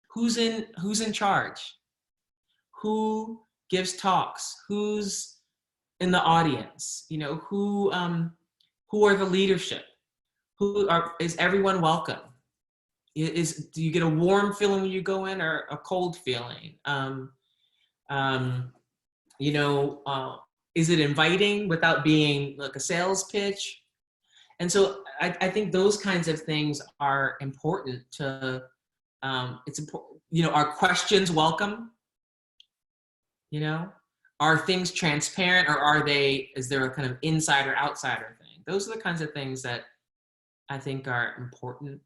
who's in charge, who gives talks, who's in the audience, who are the leadership, is everyone welcome? Do you get a warm feeling when you go in, or a cold feeling? Is it inviting without being like a sales pitch? And so I think those kinds of things are important to, it's important, are questions welcome? Are things transparent, or is there a kind of insider outsider thing? Those are the kinds of things that I think are important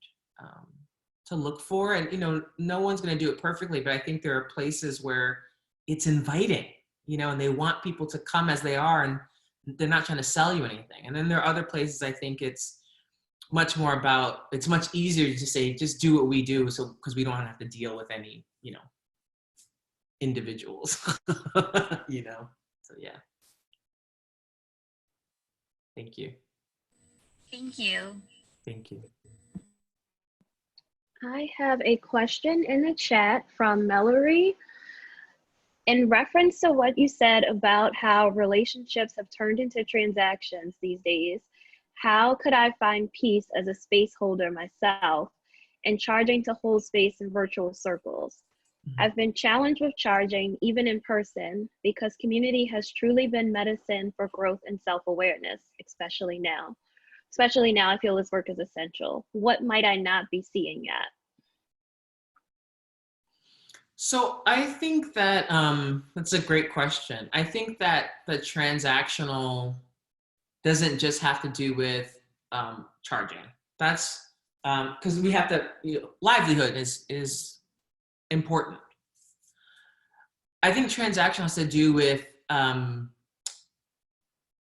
to look for. And, no one's going to do it perfectly, but I think there are places where it's inviting, and they want people to come as they are, and they're not trying to sell you anything. And then there are other places I think it's much more about, it's much easier to say, just do what we do, so because we don't have to deal with any, individuals, So yeah. Thank you. Thank you. Thank you. I have a question in the chat from Mallory. In reference to what you said about how relationships have turned into transactions these days, how could I find peace as a space holder myself and charging to hold space in virtual circles? I've been challenged with charging even in person because community has truly been medicine for growth and self-awareness, especially now. Especially now, I feel this work is essential. What might I not be seeing yet? So I think that that's a great question. I think that the transactional doesn't just have to do with charging. That's because we have to, livelihood is important. I think transactional has to do with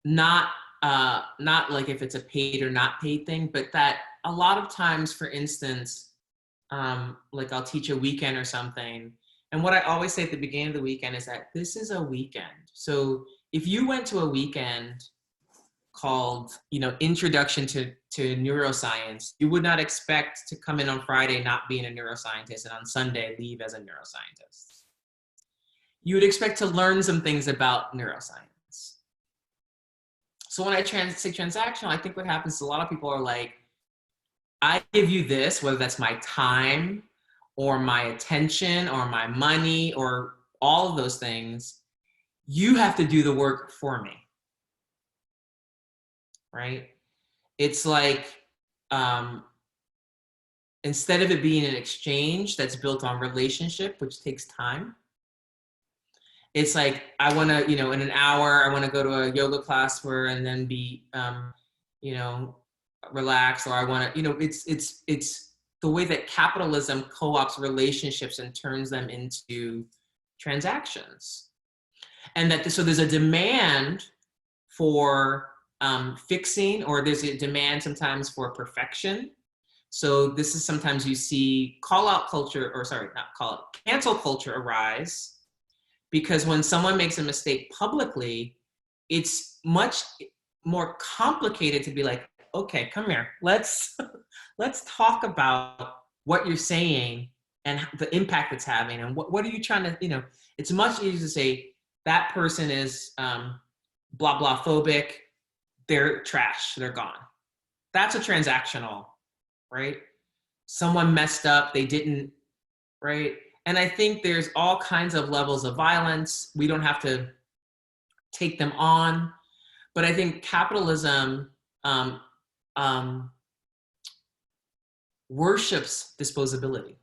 not like if it's a paid or not paid thing, but that a lot of times, for instance, like I'll teach a weekend or something. And what I always say at the beginning of the weekend is that this is a weekend. So if you went to a weekend called, Introduction to Neuroscience, you would not expect to come in on Friday not being a neuroscientist and on Sunday leave as a neuroscientist. You would expect to learn some things about neuroscience. So when I say transactional, I think what happens is a lot of people are like, I give you this, whether that's my time or my attention or my money or all of those things, you have to do the work for me, right? It's like, instead of it being an exchange that's built on relationship, which takes time, it's like, I wanna, in an hour, I wanna go to a yoga class and then be, relax, or I want to, it's the way that capitalism co-ops relationships and turns them into transactions. And that, so there's a demand for fixing, or there's a demand sometimes for perfection. So this is sometimes you see call-out culture, or sorry, not call-out, cancel culture arise, because when someone makes a mistake publicly, it's much more complicated to be like, okay, come here. Let's talk about what you're saying and the impact it's having, and what are you trying to, it's much easier to say that person is blah blah phobic, they're trash, they're gone. That's a transactional, right? Someone messed up, they didn't, right? And I think there's all kinds of levels of violence. We don't have to take them on, but I think capitalism worships disposability,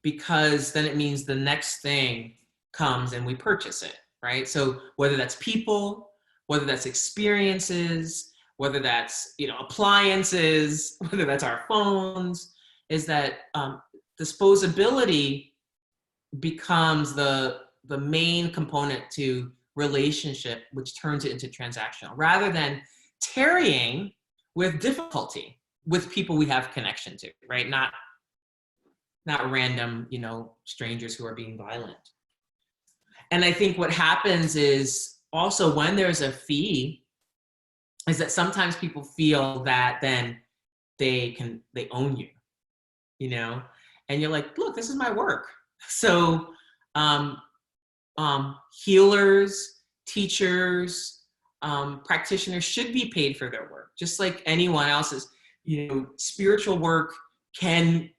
because then it means the next thing comes and we purchase it, right? So whether that's people, whether that's experiences, whether that's appliances, whether that's our phones, is that disposability becomes the main component to relationship, which turns it into transactional, rather than tarrying with difficulty with people we have connection to, right? Not random, strangers who are being violent. And I think what happens is also, when there's a fee, is that sometimes people feel that then they own you, and you're like, look, this is my work. So healers, teachers, practitioners should be paid for their work, just like anyone else's. Spiritual work can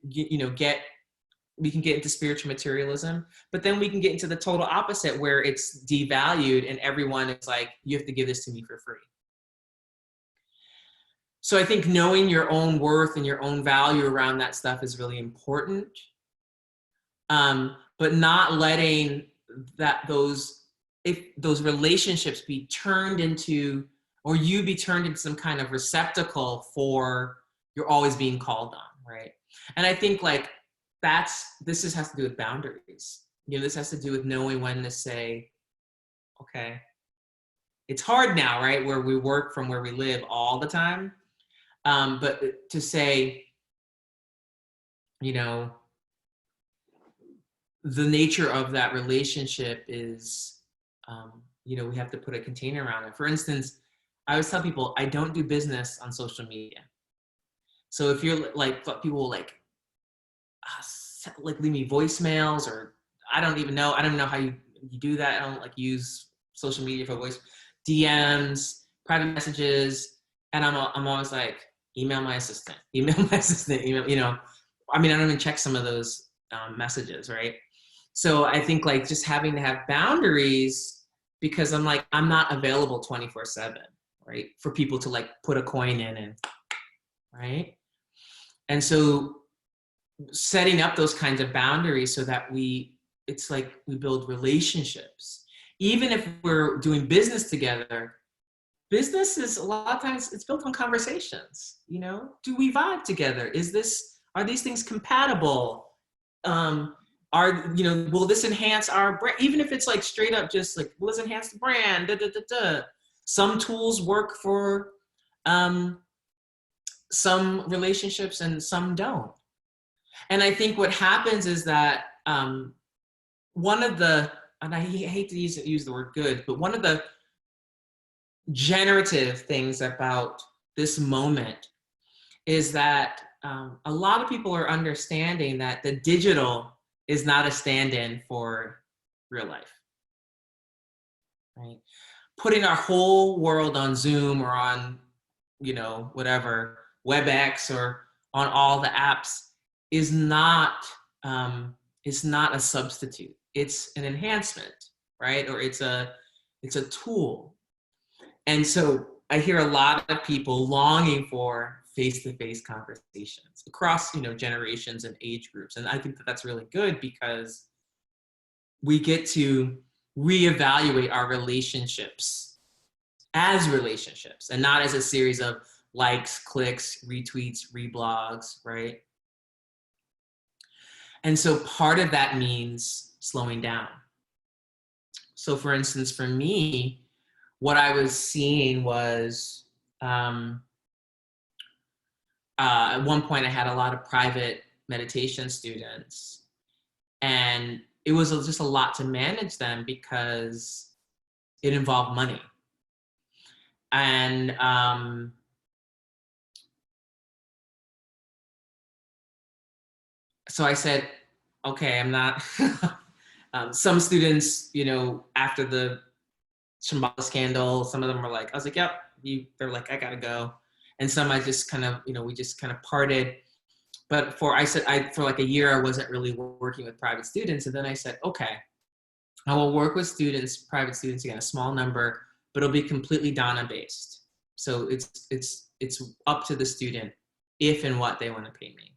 we can get into spiritual materialism, but then we can get into the total opposite, where it's devalued and everyone is like, you have to give this to me for free. So I think knowing your own worth and your own value around that stuff is really important, but not letting those relationships be turned into, or you be turned into some kind of receptacle for you're always being called on, right? And I think this has to do with boundaries. This has to do with knowing when to say, okay, it's hard now, right? Where we work from where we live all the time. But to say, the nature of that relationship is we have to put a container around it. For instance, I always tell people, I don't do business on social media. So if you're like, people will like leave me voicemails, or I don't even know how you do that. I don't like use social media for voice, DMs, private messages. And I'm always like, email my assistant, email, I don't even check some of those messages, right? So I think like just having to have boundaries, because I'm like, I'm not available 24/7, right? For people to like put a coin in and, right? And so setting up those kinds of boundaries so that it's like we build relationships. Even if we're doing business together, business is a lot of times it's built on conversations. Do we vibe together? Are these things compatible? Will this enhance our brand? Even if it's like straight up just like, will this enhance the brand? Some tools work for some relationships and some don't. And I think what happens is that one of the, and I hate to use the word good, but one of the generative things about this moment is that a lot of people are understanding that the digital is not a stand-in for real life, right? Putting our whole world on Zoom or on, whatever, WebEx or on all the apps is not a substitute. It's an enhancement, right? Or it's a tool. And so I hear a lot of people longing for face-to-face conversations across, generations and age groups. And I think that that's really good, because we get to reevaluate our relationships as relationships and not as a series of likes, clicks, retweets, reblogs, right? And so part of that means slowing down. So for instance, for me, what I was seeing was, at one point I had a lot of private meditation students, and it was just a lot to manage them because it involved money. And so I said, okay, I'm not, some students, after the Shambhala scandal, some of them were like, I was like, yep, they're like, I gotta go. And some I just kind of, we just kind of parted. But for like a year, I wasn't really working with private students. And then I said, okay, I will work with private students, again, a small number, but it'll be completely Dharma based. So it's up to the student if and what they want to pay me.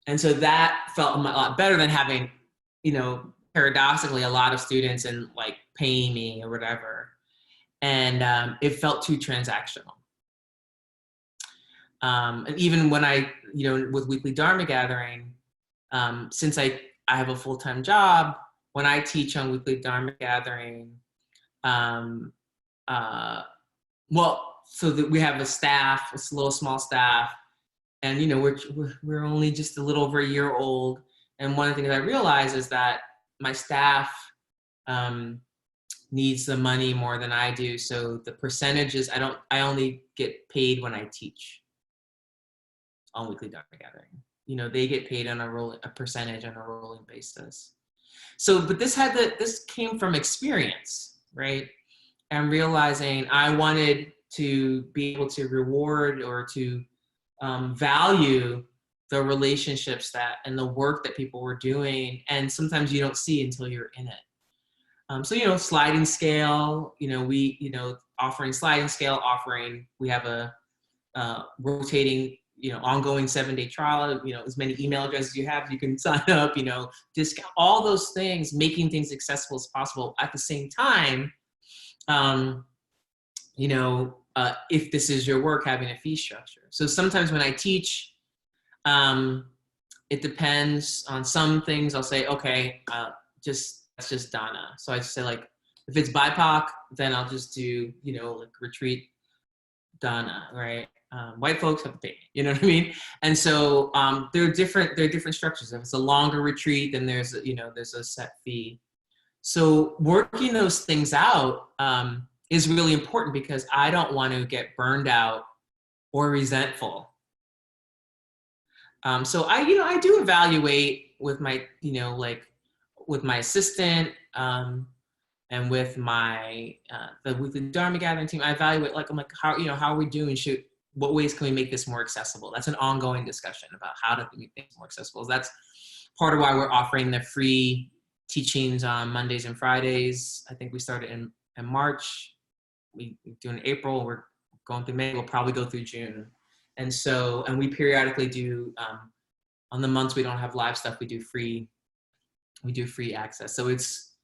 And so that felt a lot better than having, paradoxically, a lot of students and like paying me or whatever. And it felt too transactional. And even when I, with weekly Dharma gathering, since I have a full-time job, when I teach on weekly Dharma gathering, so that we have a staff, a little small staff, and we're only just a little over a year old. And one of the things I realized is that my staff needs the money more than I do. So the percentages, I only get paid when I teach on weekly Dharma gathering. They get paid on a percentage on a rolling basis. So, but this came from experience, right? And realizing I wanted to be able to reward or to value the relationships and the work that people were doing. And sometimes you don't see until you're in it. So, sliding scale, offering sliding scale, we have a rotating, ongoing 7-day trial, as many email addresses you have, you can sign up, discount, all those things, making things accessible as possible. At the same time, if this is your work, having a fee structure. So sometimes when I teach, it depends on some things. I'll say, okay, that's just Dana. So I just say, like, if it's BIPOC, then I'll just do, like retreat Dana, right? White folks have to pay, you know what I mean? And so there are different structures. If it's a longer retreat, then there's a set fee. So working those things out is really important because I don't want to get burned out or resentful. So I do evaluate with my, like with my assistant and with my, the weekly Dharma gathering team. I evaluate, like, I'm like, how are we doing? What ways can we make this more accessible? That's an ongoing discussion about how to make things more accessible. That's part of why we're offering the free teachings on Mondays and Fridays. I think we started in March. We do in April. We're going through May. We'll probably go through June. And we periodically do, on the months we don't have live stuff, we do free access. So it's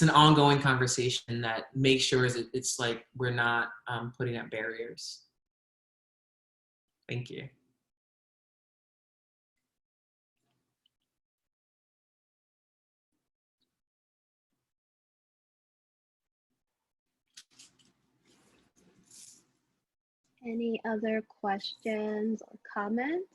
an ongoing conversation that makes sure it's like we're not putting up barriers. Thank you. Any other questions or comments?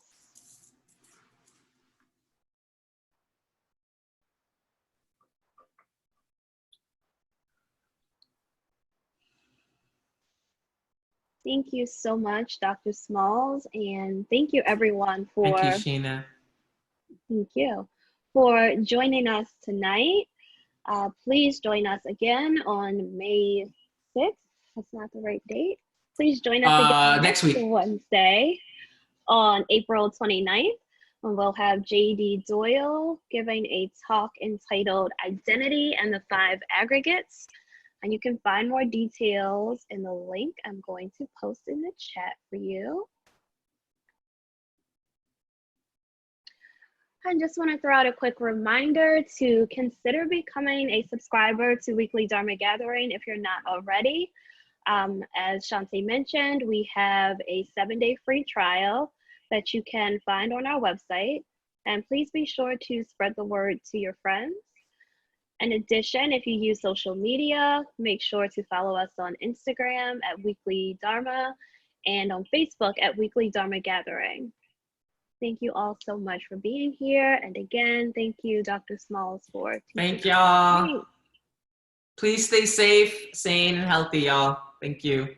Thank you so much, Dr. Smalls, and thank you everyone for Thank you, Sheena. Thank you for joining us tonight. Please join us again on May 6th. That's not the right date. Please join us again next week, Wednesday, on April 29th. And we'll have J.D. Doyle giving a talk entitled Identity and the Five Aggregates. And you can find more details in the link I'm going to post in the chat for you. I just want to throw out a quick reminder to consider becoming a subscriber to Weekly Dharma Gathering if you're not already. As Shanté mentioned, we have a 7-day free trial that you can find on our website. And please be sure to spread the word to your friends. In addition, if you use social media, make sure to follow us on Instagram at Weekly Dharma and on Facebook at Weekly Dharma Gathering. Thank you all so much for being here. And again, thank you, Dr. Smalls, for teaching. Thank y'all. Please stay safe, sane, and healthy, y'all. Thank you.